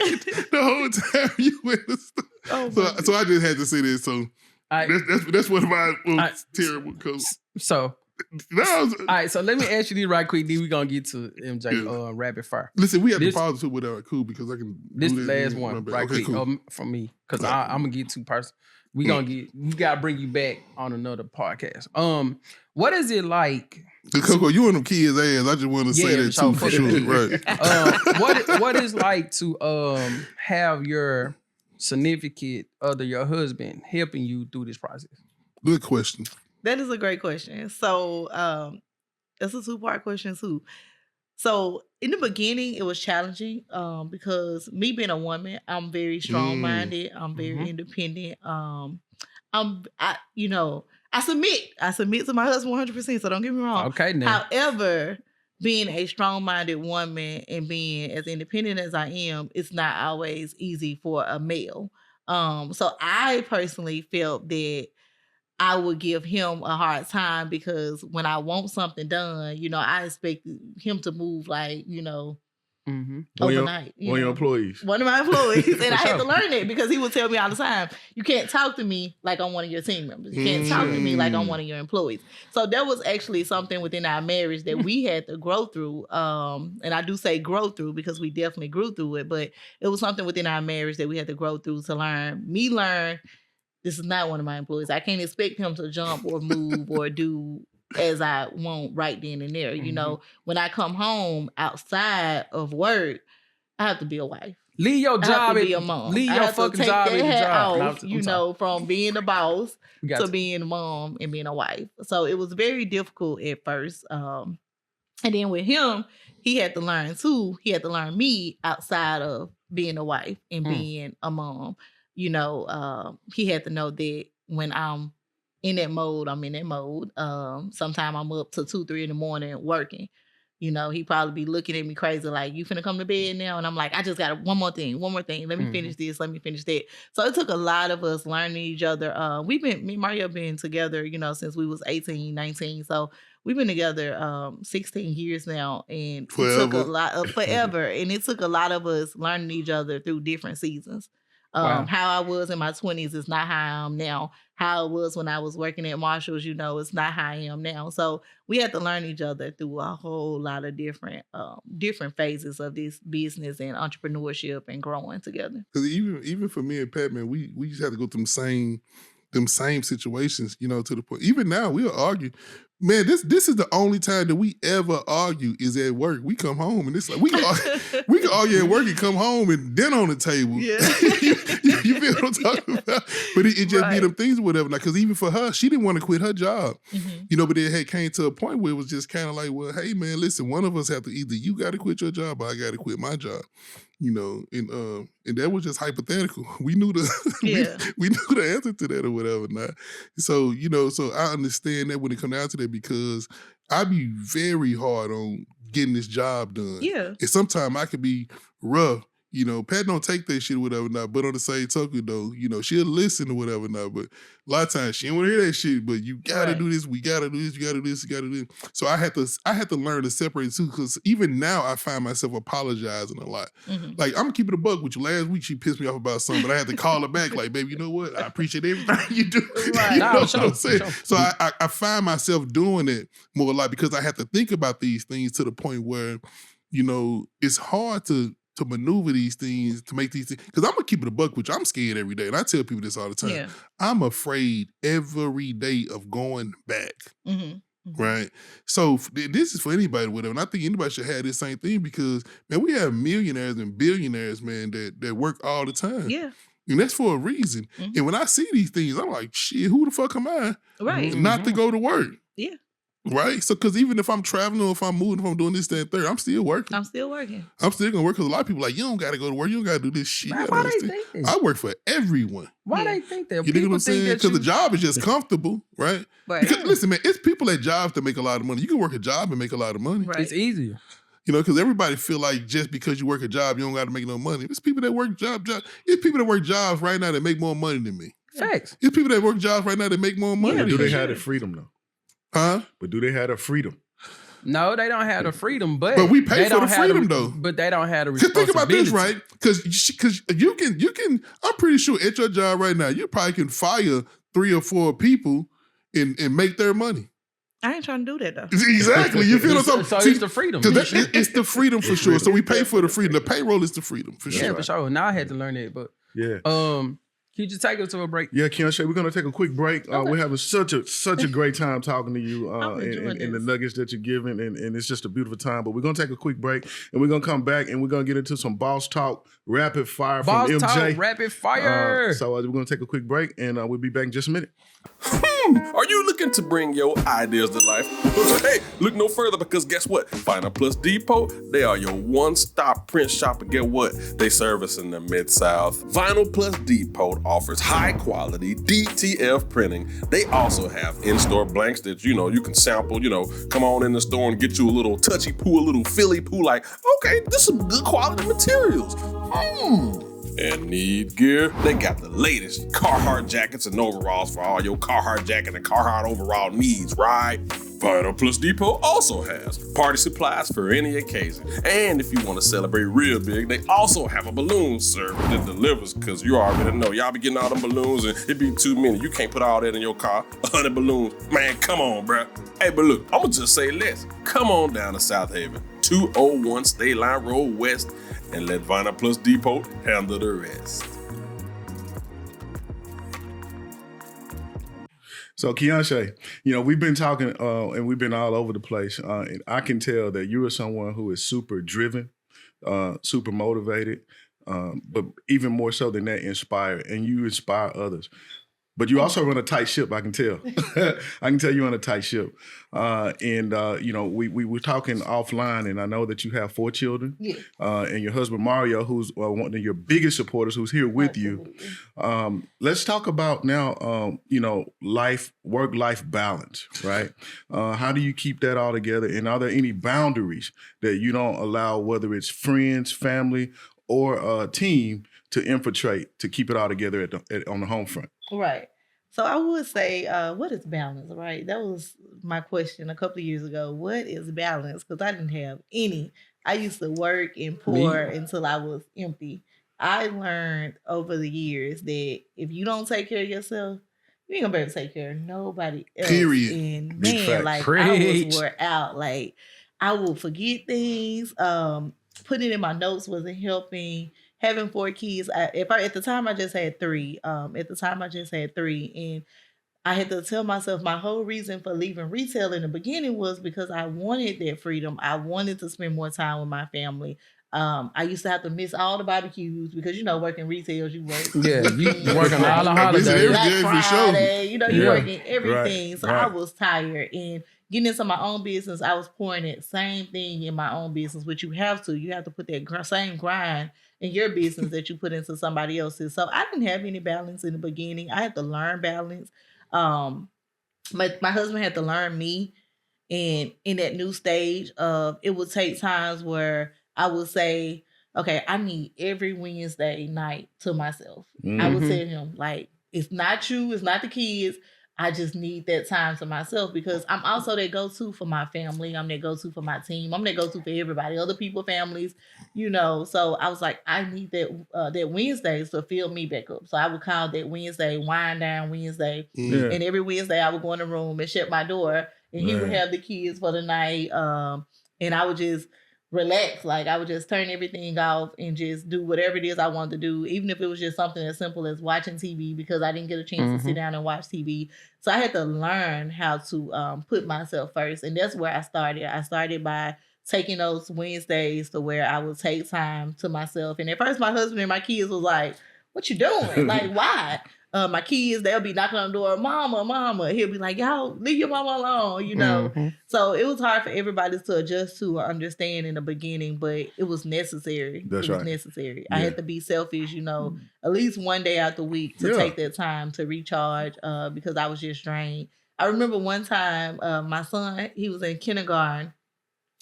the whole time you in the store. So I just had to say this. So that's one of my terrible codes. So all right, so let me ask you this right quick. Then we gonna get to MJ rapid fire. Listen, we have to pause it with our cool because I can. This the last one right quick from me because I'm gonna get too personal. We gotta bring you back on another podcast. What is it like? Coco, you and them kids' ass. I just want to say that too for sure. Right. What is like to have your significant other, your husband, helping you through this process? Good question. That is a great question. So it's a 2-part question too. So in the beginning, it was challenging because me being a woman, I'm very strong-minded. I'm very independent. I submit to my husband 100%. So don't get me wrong. Okay, now. However, being a strong-minded woman and being as independent as I am, it's not always easy for a male. So I personally felt that I would give him a hard time because when I want something done, I expect him to move like, overnight. One of your employees. One of my employees. And I had to learn it because he would tell me all the time, you can't talk to me like I'm one of your team members. You can't talk to me like I'm one of your employees. So that was actually something within our marriage that we had to grow through. And I do say grow through because we definitely grew through it. But it was something within our marriage that we had to grow through to learn. This is not one of my employees. I can't expect him to jump or move or do as I want right then and there. When I come home outside of work, I have to be a wife. Leave your job. I have to be a mom. Leave your fucking job at the job. Off, from being a boss to being a mom and being a wife. So it was very difficult at first. And then with him, he had to learn too. He had to learn me outside of being a wife and being a mom. He had to know that when I'm in that mode, I'm in that mode. Sometimes I'm up to 2-3 in the morning working. He probably be looking at me crazy like, you finna come to bed now? And I'm like, I just got one more thing. Let me finish this. Let me finish that. So it took a lot of us learning each other. Me and Mario been together, since we was 18, 19. So we've been together 16 years now. And it took a lot of forever. And it took a lot of us learning each other through different seasons. Wow. How I was in my 20s is not how I am now. How it was when I was working at Marshall's, it's not how I am now. So we had to learn each other through a whole lot of different phases of this business and entrepreneurship and growing together. Because even for me and Pat, man, we just had to go through them same situations, to the point. Even now, we'll argue. Man, this is the only time that we ever argue is at work. We come home and it's like we can argue at work and come home and dinner on the table. Yeah. you feel what I'm talking about? But it just be them things or whatever. Because even for her, she didn't want to quit her job. But it had came to a point where it was just kind of like, well, hey man, listen, one of us have to either you got to quit your job or I got to quit my job. And that was just hypothetical. We knew we knew the answer to that or whatever. Not so so I understand that when it comes down to that because I be very hard on getting this job done. Yeah, and sometimes I could be rough. Pat don't take that shit or whatever not, but on the same token though, she'll listen or whatever not. But a lot of times she don't want to hear that shit. But you gotta do this. We gotta do this. You gotta do this. You gotta do this. So I had to learn to separate too, because even now I find myself apologizing a lot. Like I'm gonna keep it a buck with you. Last week she pissed me off about something, but I had to call her back. Like, baby, you know what? I appreciate everything you do. Right. What I'm saying? Sure. So I find myself doing it more like because I have to think about these things to the point where it's hard to maneuver these things, to make these things. Because I'm going to keep it a buck with you. I'm scared every day. And I tell people this all the time. Yeah. I'm afraid every day of going back. Right? So this is for anybody, whatever. And I think anybody should have this same thing because, man, we have millionaires and billionaires, man, that work all the time. Yeah. And that's for a reason. And when I see these things, I'm like, shit, who the fuck am I? Right. Not to go to work. Yeah. Right? So, because even if I'm traveling or if I'm moving, if I'm doing this, that, and third, I'm still working. I'm still going to work because a lot of people are like, you don't got to go to work. You don't got to do this shit. Why they think that? I work for everyone. Why they think that? You know what I'm saying? Because the job is just comfortable, right? Because, listen, man, it's people at jobs that make a lot of money. You can work a job and make a lot of money. Right. It's easier. Because everybody feel like just because you work a job, you don't got to make no money. It's people that work jobs. It's people that work jobs right now that make more money than me. Facts. It's people that work jobs right now that make more money. Yeah, do they have the freedom though? Huh? But do they have the freedom? No, they don't have the freedom, but we pay for the freedom though. But they don't have the responsibility. Think about this, right? Because you can. I'm pretty sure at your job right now, you probably can fire 3 or 4 people and make their money. I ain't trying to do that though. Exactly. You feel what I'm saying? So it's the freedom. It's the freedom for sure. So we pay for the freedom. The payroll is the freedom for sure. Yeah, for sure. Now I had to learn it, but can you just take us to a break? Yeah, Cheonshae, we're going to take a quick break. Okay. We're having such a great time talking to you and the nuggets that you're giving, and it's just a beautiful time. But we're going to take a quick break, and we're going to come back, and we're going to get into some boss talk, rapid fire from MJ. Boss talk, rapid fire. So we're going to take a quick break, and we'll be back in just a minute. Are you looking to bring your ideas to life? Hey, look no further, because guess what? Vinyl Plus Depot, they are your one-stop print shop, and get what? They service in the Mid-South. Vinyl Plus Depot offers high-quality DTF printing. They also have in-store blanks that, you can sample, come on in the store and get you a little touchy-poo, a little filly-poo, like, okay, this is some good quality materials. And need gear? They got the latest Carhartt jackets and overalls for all your Carhartt jacket and Carhartt overall needs, right? Vinyl Plus Depot also has party supplies for any occasion. And if you want to celebrate real big, they also have a balloon service that delivers, because you already know, y'all be getting all them balloons and it be too many. You can't put all that in your car, 100 balloons. Man, come on, bruh. Hey, but look, I'm going to just say this. Come on down to South Haven, 201 Stateline Road West, and let Vinyl Plus Depot handle the rest. So Cheonshae, we've been talking and we've been all over the place. And I can tell that you are someone who is super driven, super motivated, but even more so than that, inspired, and you inspire others. But you also run a tight ship, I can tell. I can tell you run a tight ship. We were talking offline, and I know that you have 4 children. Yeah. And your husband, Mario, who's one of your biggest supporters, who's here with you. Let's talk about now, work-life balance, right? How do you keep that all together? And are there any boundaries that you don't allow, whether it's friends, family, or a team, to infiltrate, to keep it all together on the home front? Right. So I would say, what is balance, right? That was my question a couple of years ago. What is balance? Because I didn't have any. I used to work and pour until I was empty. I learned over the years that if you don't take care of yourself, you ain't gonna be able to take care of nobody else. Period. And man, I was wore out. Like, I will forget things. Putting it in my notes wasn't helping. Having 4 kids, at the time I just had 3. And I had to tell myself my whole reason for leaving retail in the beginning was because I wanted that freedom. I wanted to spend more time with my family. I used to have to miss all the barbecues because, working retail, you work. Yeah, you working all the holidays. Black Friday, you working everything. Right, so I was tired. And getting into my own business, I was pouring that same thing in my own business, which you have to. You have to put that same grind in your business that you put into somebody else's. So I didn't have any balance in the beginning. I had to learn balance. My husband had to learn me. And in that new stage of, it would take times where I would say, okay, I need every Wednesday night to myself. Mm-hmm. I would tell him, like, it's not you, it's not the kids. I just need that time to myself because I'm also that go-to for my family. I'm that go-to for my team. I'm that go-to for everybody, other people, families, So I was like, I need that Wednesdays to fill me back up. So I would call that Wednesday Wind Down Wednesday. Yeah. And every Wednesday I would go in the room and shut my door and he would have the kids for the night. And I would just relax. Like, I would just turn everything off and just do whatever it is I wanted to do, even if it was just something as simple as watching TV because I didn't get a chance to sit down and watch TV. So I had to learn how to put myself first. And that's where I started. I started by taking those Wednesdays to where I would take time to myself. And at first my husband and my kids was like, what you doing? Like, why? My kids, they'll be knocking on the door, mama. He'll be like, y'all, leave your mama alone, Mm-hmm. So it was hard for everybody to adjust to or understand in the beginning, but it was necessary. It was necessary. Yeah. I had to be selfish, at least one day out the week to take that time to recharge because I was just drained. I remember one time my son, he was in kindergarten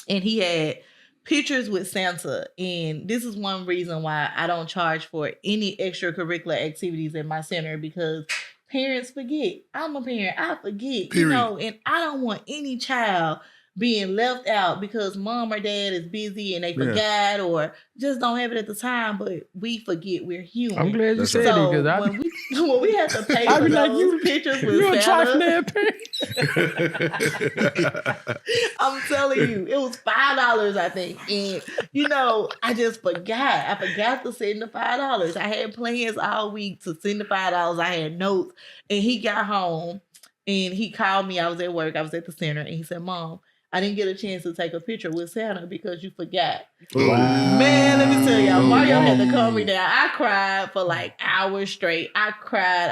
and he had pictures with Santa. And this is one reason why I don't charge for any extracurricular activities in my center because parents forget. I'm a parent. I forget, and I don't want any child being left out because mom or dad is busy and they forgot or just don't have it at the time, but we forget we're human. I'm glad you said it because when we had to pay for those pictures with Santa, I'm telling you, it was $5, I think. And, I just forgot. I forgot to send the $5. I had plans all week to send the $5. I had notes. And he got home and he called me. I was at work. I was at the center. And he said, Mom, I didn't get a chance to take a picture with Santa because you forgot. Wow. Man, let me tell y'all, Mario wow. had to calm me down. I cried for like hours straight. I cried.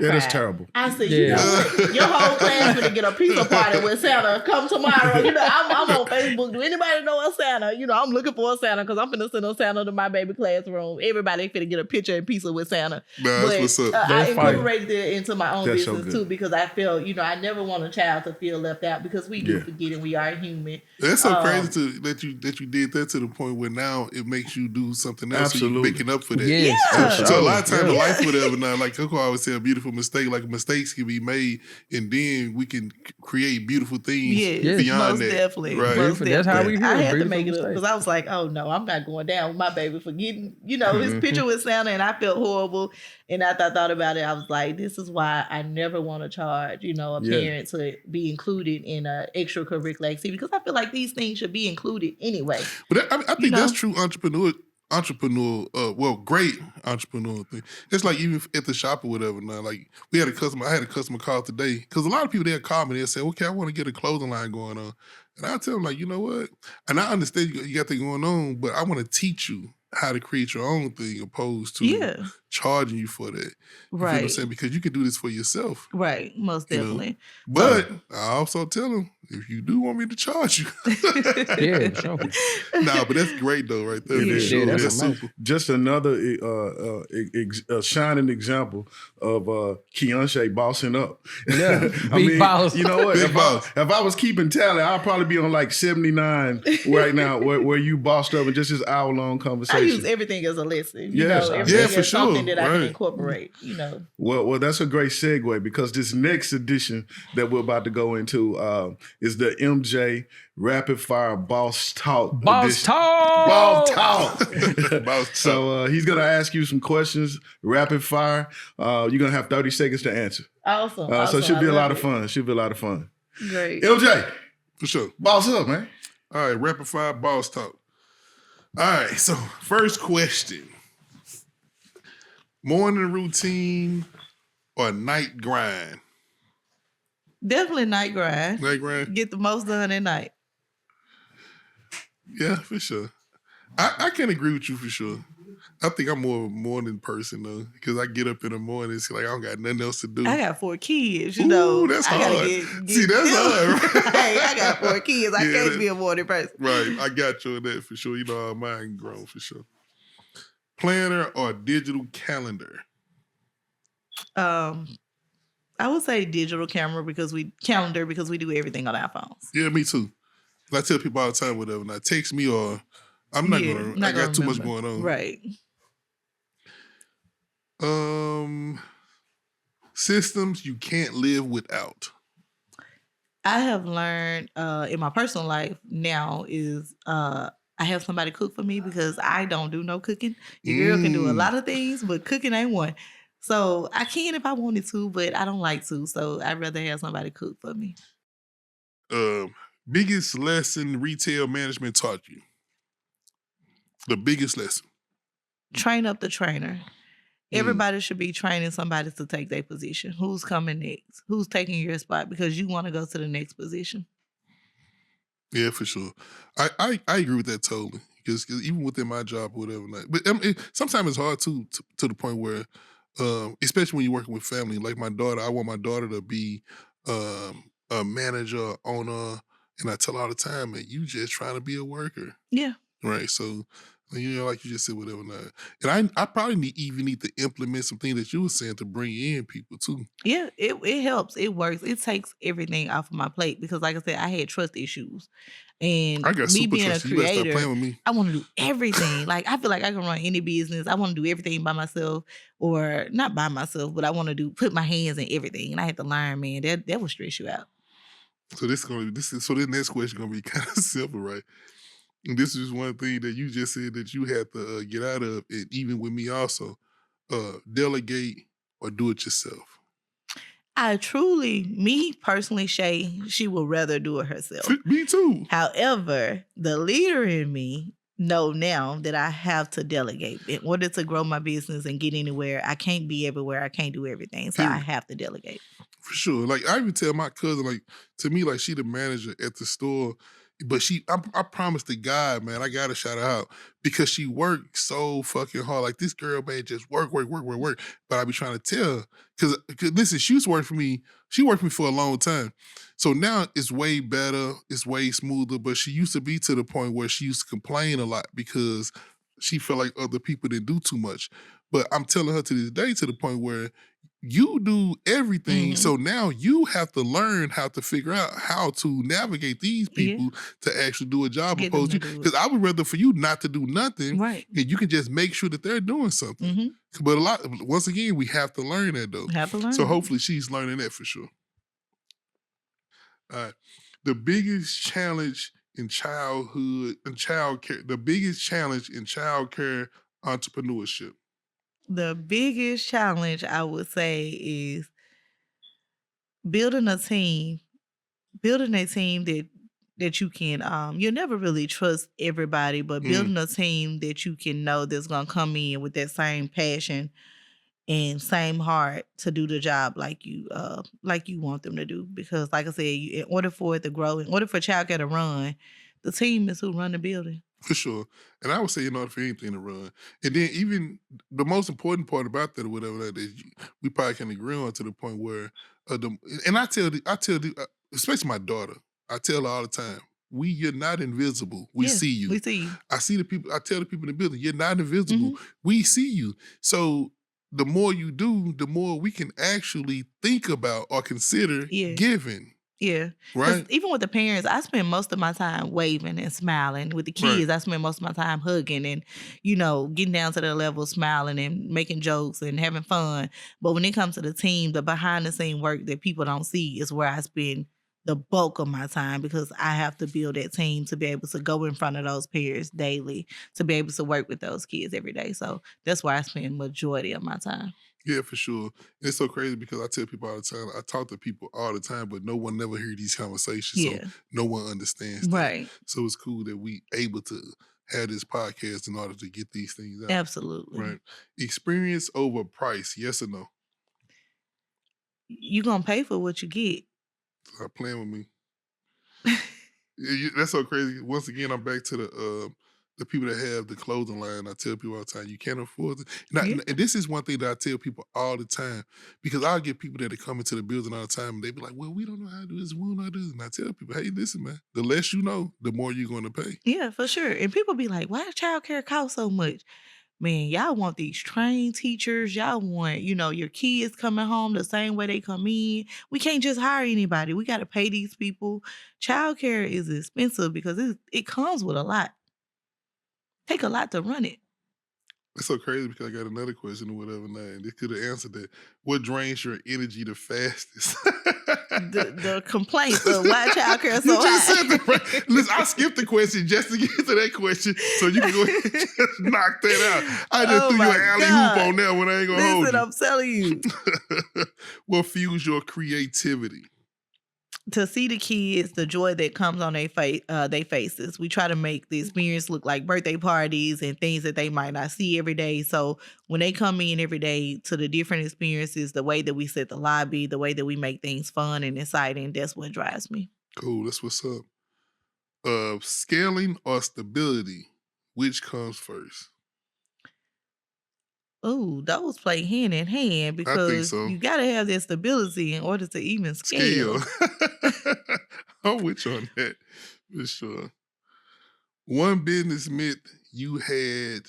That is terrible. I said, you know what? Your whole class gonna get a pizza party with Santa. Come tomorrow. You know, I'm on Facebook. Do anybody know a Santa? You know, I'm looking for a Santa because I'm finna send a Santa to my baby classroom. Everybody finna get a picture and pizza with Santa. That's what's up. I incorporated it into my own That's so business good. too because I felt, you know, I never want a child to feel left out because we do forget and we are human. That's so crazy that you did that to the point where now it makes you do something else. Absolutely. So you're making up for that. Yes. So a lot of times in life, whatever. Now, like Coco always say, a beautiful mistake. Like mistakes can be made, and then we can create beautiful things beyond most that. Definitely. Right. Most That's how we hear. I had to make it up because I was like, oh no, I'm not going down with my baby for getting, you know, his picture with Santa, and I felt horrible. And after I thought about it, I was like, this is why I never want to charge, you know, a parent to be included in a extracurricular activity because I feel like these things should be included anyway. But I think that's true great entrepreneur thing. It's like even at the shop or whatever now, like I had a customer call today because a lot of people they'll call me and say, okay, I want to get a clothing line going on. And I tell them like, you know what? And I understand you got that going on, but I want to teach you how to create your own thing opposed to charging you for that. You feel what I'm saying? Because you can do this for yourself. Right. Most definitely. But I also tell them, if you do want me to charge you. Sure. Nah, but that's great though, right there. That's super. Just another shining example of Cheonshae bossing up. Yeah, big boss. You know what? Big boss. If I was keeping tally, I'd probably be on like 79 right now, where you bossed up in just this hour-long conversation. I use everything as a lesson. You Yes. know, everything for is sure. something that I can incorporate, you know. Well, that's a great segue because this next edition that we're about to go into is the MJ Rapid Fire Boss Talk. Boss Talk. Boss Talk. Boss So he's gonna ask you some questions, rapid fire. You're gonna have 30 seconds to answer. Awesome. So it should be a lot of fun. Great. MJ, For sure. boss up, man. All right, rapid fire boss talk. All right, so first question. Morning routine or night grind? Definitely night grind. Night grind? Get the most done at night. Yeah, for sure. I can agree with you for sure. I think I'm more of a morning person though, because I get up in the morning, it's like I don't got nothing else to do. I got 4 kids, you know. That's I gotta hard. get See, that's hard. Hey, I got 4 kids. I can't be a morning person. Right, I got you on that for sure. You know how mine grown for sure. Planner or digital calendar? I would say digital because we do everything on our phones. Yeah, me too. I tell people all the time, whatever. Now text me or I'm not gonna. I got too much going on. Right. Systems you can't live without. I have learned in my personal life now is I have somebody cook for me because I don't do no cooking. Your girl can do a lot of things, but cooking ain't one. So I can if I wanted to, but I don't like to. So I'd rather have somebody cook for me. Biggest lesson retail management taught you? The biggest lesson. Train up the trainer. Everybody should be training somebody to take their position. Who's coming next? Who's taking your spot? Because you want to go to the next position. Yeah, for sure. I agree with that totally. Because even within my job or whatever, but sometimes it's hard to the point where, especially when you're working with family. Like my daughter, I want my daughter to be a manager, owner, and I tell her all the time, man, you just trying to be a worker. Yeah. Right. So, you know, like you just said, whatever. And I probably even need to implement some things that you were saying to bring in people too. Yeah, it helps. It works. It takes everything off of my plate because, like I said, I had trust issues. And I got me being a trust. You better stop creator, playing with me. I want to do everything. Like, I feel like I can run any business. I want to do everything by myself, or not by myself, but I want to put my hands in everything. And I had to learn, man, that will stress you out. So this next question gonna be kind of simple, right? And this is one thing that you just said that you had to get out of, and even with me also, delegate or do it yourself. Me personally, Shay, she will rather do it herself. Me too. However, the leader in me know now that I have to delegate. In order to grow my business and get anywhere, I can't be everywhere. I can't do everything. So I have to delegate. For sure. Like I even tell my cousin, like to me, like she the manager at the store. But I promise to God, man, I gotta shout her out because she worked so fucking hard. Like this girl, man, just work. But I be trying to tell her, because listen, she used to work for me. She worked for me for a long time. So now it's way better, it's way smoother. But she used to be to the point where she used to complain a lot because she felt like other people didn't do too much. But I'm telling her to this day to the point where you do everything. So now you have to learn how to figure out how to navigate these people to actually do a job opposed to you. Because I would rather for you not to do nothing. Right. And you can just make sure that they're doing something. But once again, we have to learn that though. Have to learn. So hopefully she's learning that for sure. All right. The biggest challenge in childhood and childcare, the biggest challenge in childcare entrepreneurship. The biggest challenge I would say is building a team that you can, you'll never really trust everybody, but building a team that you can know that's going to come in with that same passion and same heart to do the job like you want them to do. Because like I said, in order for it to grow, in order for childcare to run, the team is who run the building. For sure. And I would say, in order for anything to run. And then even the most important part about that or whatever that is, we probably can agree on to the point where, I tell especially my daughter, I tell her all the time, you're not invisible. We see you. We see you. I tell the people in the building, you're not invisible. We see you. So the more you do, the more we can actually think about or consider giving. Yeah. Right. Even with the parents, I spend most of my time waving and smiling. With the kids, I spend most of my time hugging and, getting down to their level, smiling and making jokes and having fun. But when it comes to the team, the behind the scene work that people don't see is where I spend the bulk of my time, because I have to build that team to be able to go in front of those peers daily, to be able to work with those kids every day. So that's where I spend majority of my time. Yeah, for sure. It's so crazy because I tell people all the time, I talk to people all the time, but no one never hear these conversations. So no one understands that. Right. So it's cool that we able to have this podcast in order to get these things out. Absolutely. Right. Experience over price, yes or no? You're going to pay for what you get. Stop playing with me. That's so crazy. Once again, I'm back to the people that have the clothing line. I tell people all the time, you can't afford it. And this is one thing that I tell people all the time, because I'll get people that are coming to the building all the time and they be like, well, we don't know how to do this, we don't know how to do this. And I tell people, hey, listen, man, the less you know, the more you're going to pay. Yeah, for sure. And people be like, why does childcare cost so much? Man, y'all want these trained teachers. Y'all want, your kids coming home the same way they come in. We can't just hire anybody. We got to pay these people. Childcare is expensive because it comes with a lot. Take a lot to run it. It's so crazy because I got another question or whatever now, and they could have answered that. What drains your energy the fastest? The complaints of why childcare is so high. Listen, I skipped the question just to get to that question, so you can go ahead and just knock that out. I just threw you an alley-oop on that one. I ain't going to hold you. Listen, I'm telling you. What fuels your creativity? To see the kids, the joy that comes on their faces. We try to make the experience look like birthday parties and things that they might not see every day. So when they come in every day to the different experiences, the way that we set the lobby, the way that we make things fun and exciting, that's what drives me. Cool, that's what's up. Scaling or stability, which comes first? Oh, those play hand in hand because you got to have that stability in order to even scale. I'm with you on that, for sure. One business myth you had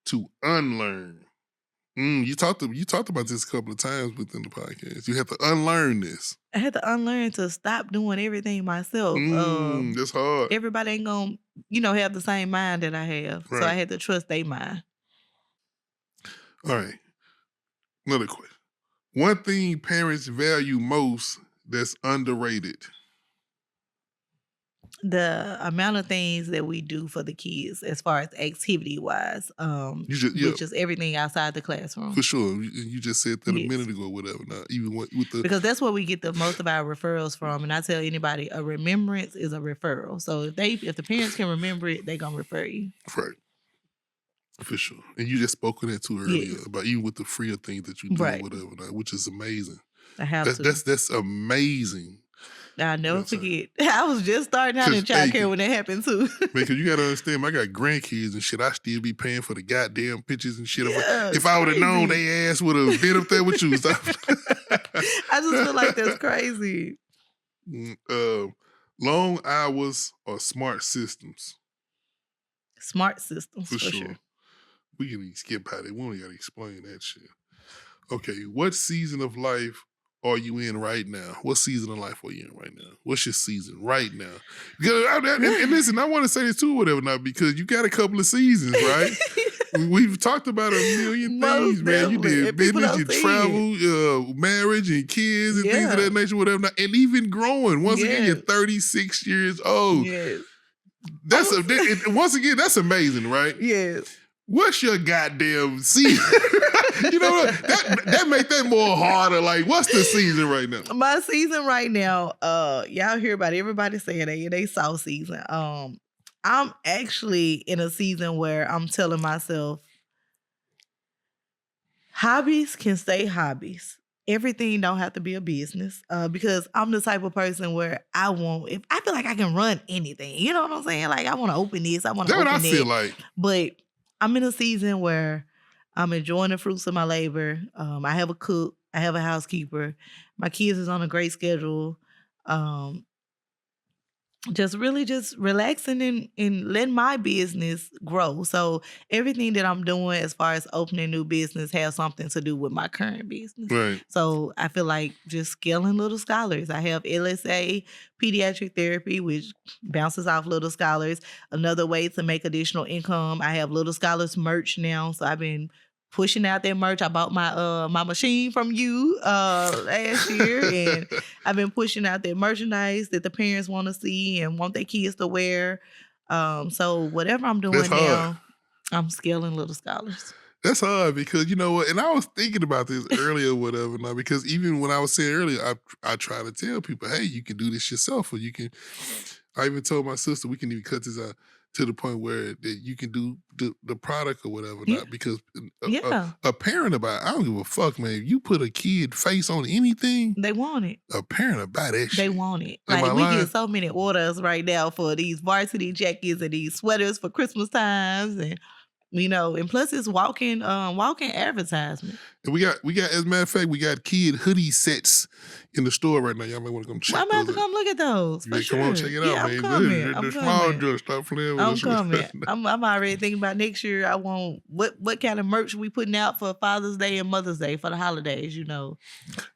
to unlearn. You talked about this a couple of times within the podcast. You had to unlearn this. I had to unlearn to stop doing everything myself. That's hard. Everybody ain't gonna, have the same mind that I have. Right. So I had to trust their mind. All right. Another question. One thing parents value most that's underrated. The amount of things that we do for the kids as far as activity-wise, which is everything outside the classroom. For sure. You just said that a minute ago or whatever. Now, even with the... Because that's where we get the most of our referrals from. And I tell anybody, a remembrance is a referral. So if the parents can remember it, they're going to refer you. Right. For sure. And you just spoke on that too earlier about even with the freer things that you do or whatever, which is amazing. I have That's amazing. I'll never forget. I was just starting out in childcare when that happened too. Man, because you got to understand, I got grandkids and shit. I still be paying for the goddamn pictures and shit. If I would have known, they ass would have been up there with you. I just feel like that's crazy. Long hours or smart systems? Smart systems, for sure. We can skip how they want. We got to explain that shit. Okay, what season of life are you in right now? What season of life are you in right now? What's your season right now? And listen, I want to say this too, whatever now, because you got a couple of seasons, right? We've talked about a million things, man. You did business, you travel, marriage and kids and things of that nature, whatever. Now, and even growing. Once again, you're 36 years old. Yes. Once again, that's amazing, right? Yes. What's your goddamn season? You know what? That make that more harder. Like, what's the season right now? My season right now, y'all hear about everybody saying they soft season. I'm actually in a season where I'm telling myself, hobbies can stay hobbies. Everything don't have to be a business, because I'm the type of person where I feel like I can run anything. You know what I'm saying? Like, I want to open this, I want to open that. That's what I feel like. But I'm in a season where I'm enjoying the fruits of my labor. I have a cook. I have a housekeeper. My kids is on a great schedule. Just relaxing and letting my business grow. So everything that I'm doing as far as opening new business has something to do with my current business. Right. So I feel like just scaling Little Scholars. I have LSA pediatric therapy, which bounces off Little Scholars. Another way to make additional income. I have Little Scholars merch now. So I've been pushing out that merch. I bought my machine from you last year, and I've been pushing out that merchandise that the parents want to see and want their kids to wear. So whatever I'm doing now, I'm scaling Little Scholars. That's hard because you know what, and I was thinking about this earlier, whatever. Now, because even when I was saying earlier, I try to tell people, hey, you can do this yourself, or you can. I even told my sister we can even cut this out to the point where that you can do the product or whatever, not because a parent about I don't give a fuck, man. If you put a kid face on anything, they want it. A parent about that shit. They want it. Like we get so many orders right now for these varsity jackets and these sweaters for Christmas times, and and plus it's walking advertisement. And we got, as a matter of fact, we got kid hoodie sets in the store right now. Y'all may want to come check. I'm about to come look at those. You come on, check it out, man. I'm small dress, stop playing with us. I'm coming. I'm already thinking about next year. I want what kind of merch we putting out for Father's Day and Mother's Day for the holidays. Yeah,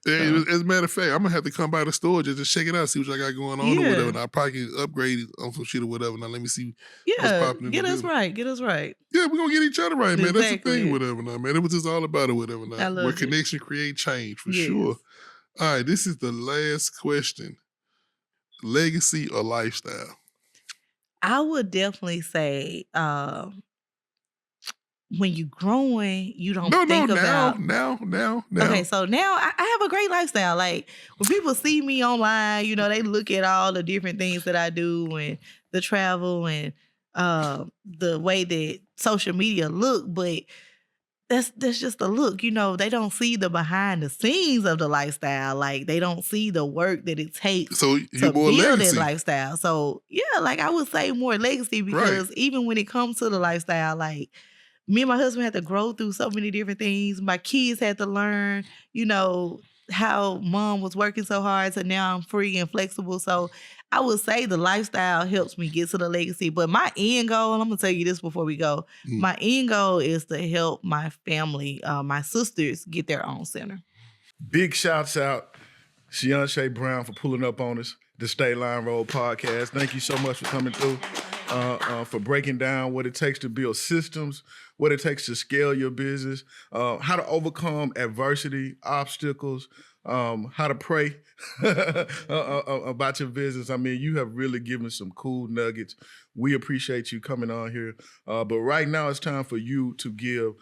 as a matter of fact, I'm gonna have to come by the store just to check it out, see what I got going on or whatever. And I probably can upgrade it on some shit or whatever. Now let me see what's popping. Get us right. Yeah, we're gonna get each other right, man. Exactly. That's the thing, whatever. Now, man, it was just all about it, whatever. Now, where connection create change for sure. All right, this is the last question: legacy or lifestyle? I would definitely say when you're growing, you don't think about now. Okay, so now I have a great lifestyle. Like when people see me online, they look at all the different things that I do and the travel and the way that social media look, but that's just a look. They don't see the behind the scenes of the lifestyle. Like they don't see the work that it takes to build that lifestyle. So yeah, like I would say more legacy because even when it comes to the lifestyle, like me and my husband had to grow through so many different things. My kids had to learn, how mom was working so hard, so now I'm free and flexible. So I would say the lifestyle helps me get to the legacy. But my end goal, and I'm going to tell you this before we go, my end goal is to help my family, my sisters, get their own center. Big shouts out Cheonshae Brown for pulling up on us, the Stateline Rd Podcast. Thank you so much for coming through, for breaking down what it takes to build systems, what it takes to scale your business, how to overcome adversity, obstacles, how to pray about your business. I mean, you have really given some cool nuggets. We appreciate you coming on here. But right now it's time for you to give,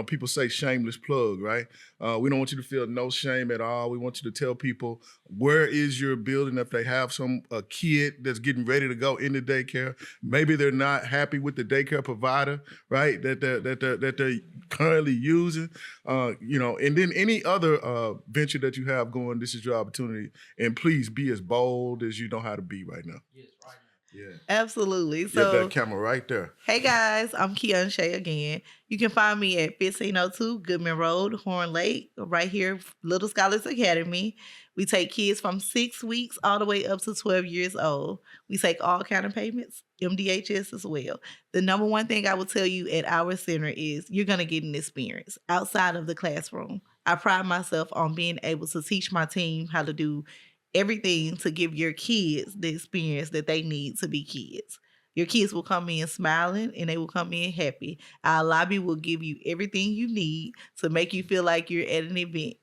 people say shameless plug, right? We don't want you to feel no shame at all. We want you to tell people where is your building if they have a kid that's getting ready to go into daycare. Maybe they're not happy with the daycare provider, right? that they're currently using, and then any other venture that you have going. This is your opportunity, and please be as bold as you know how to be right now. Yes, right now. Yeah, Absolutely. Get So that camera right there. hey guys, I'm Cheonshae again. You can find me at 1502 Goodman Road, Horn Lake, right here, Little Scholars Academy. We take kids from 6 weeks all the way up to 12 years old. We take all kind of payments, MDHS as well. The number one thing I will tell you at our center is you're going to get an experience outside of the classroom. I pride myself on being able to teach my team how to do everything to give your kids the experience that they need to be kids. Your kids will come in smiling and they will come in happy. Our lobby will give you everything you need to make you feel like you're at an event.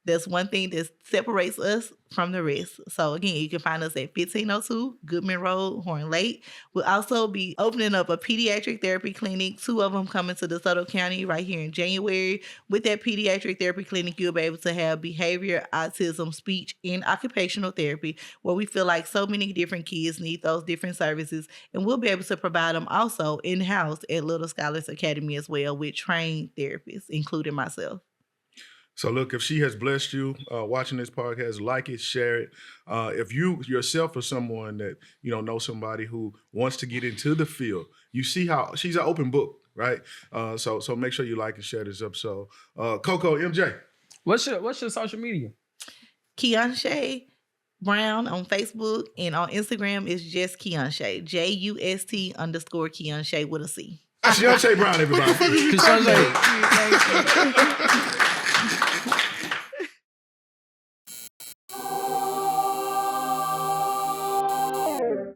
That's one thing that separates us from the rest. So again, you can find us at 1502 Goodman Road, Horn Lake. We'll also be opening up a pediatric therapy clinic. 2 of them coming to DeSoto County right here in January. With that pediatric therapy clinic, you'll be able to have behavior, autism, speech, and occupational therapy, where we feel like so many different kids need those different services. And we'll be able to provide them also in-house at Little Scholars Academy as well with trained therapists, including myself. So look, if she has blessed you watching this podcast, like it, share it. If you yourself or someone that know somebody who wants to get into the field, you see how she's an open book, right? So make sure you like and share this episode. Coco, MJ, what's your social media? Cheonshae Brown on Facebook, and on Instagram is just Cheonshae, JUST_Cheonshae with a C. Cheonshae Brown, everybody. Cheonshae.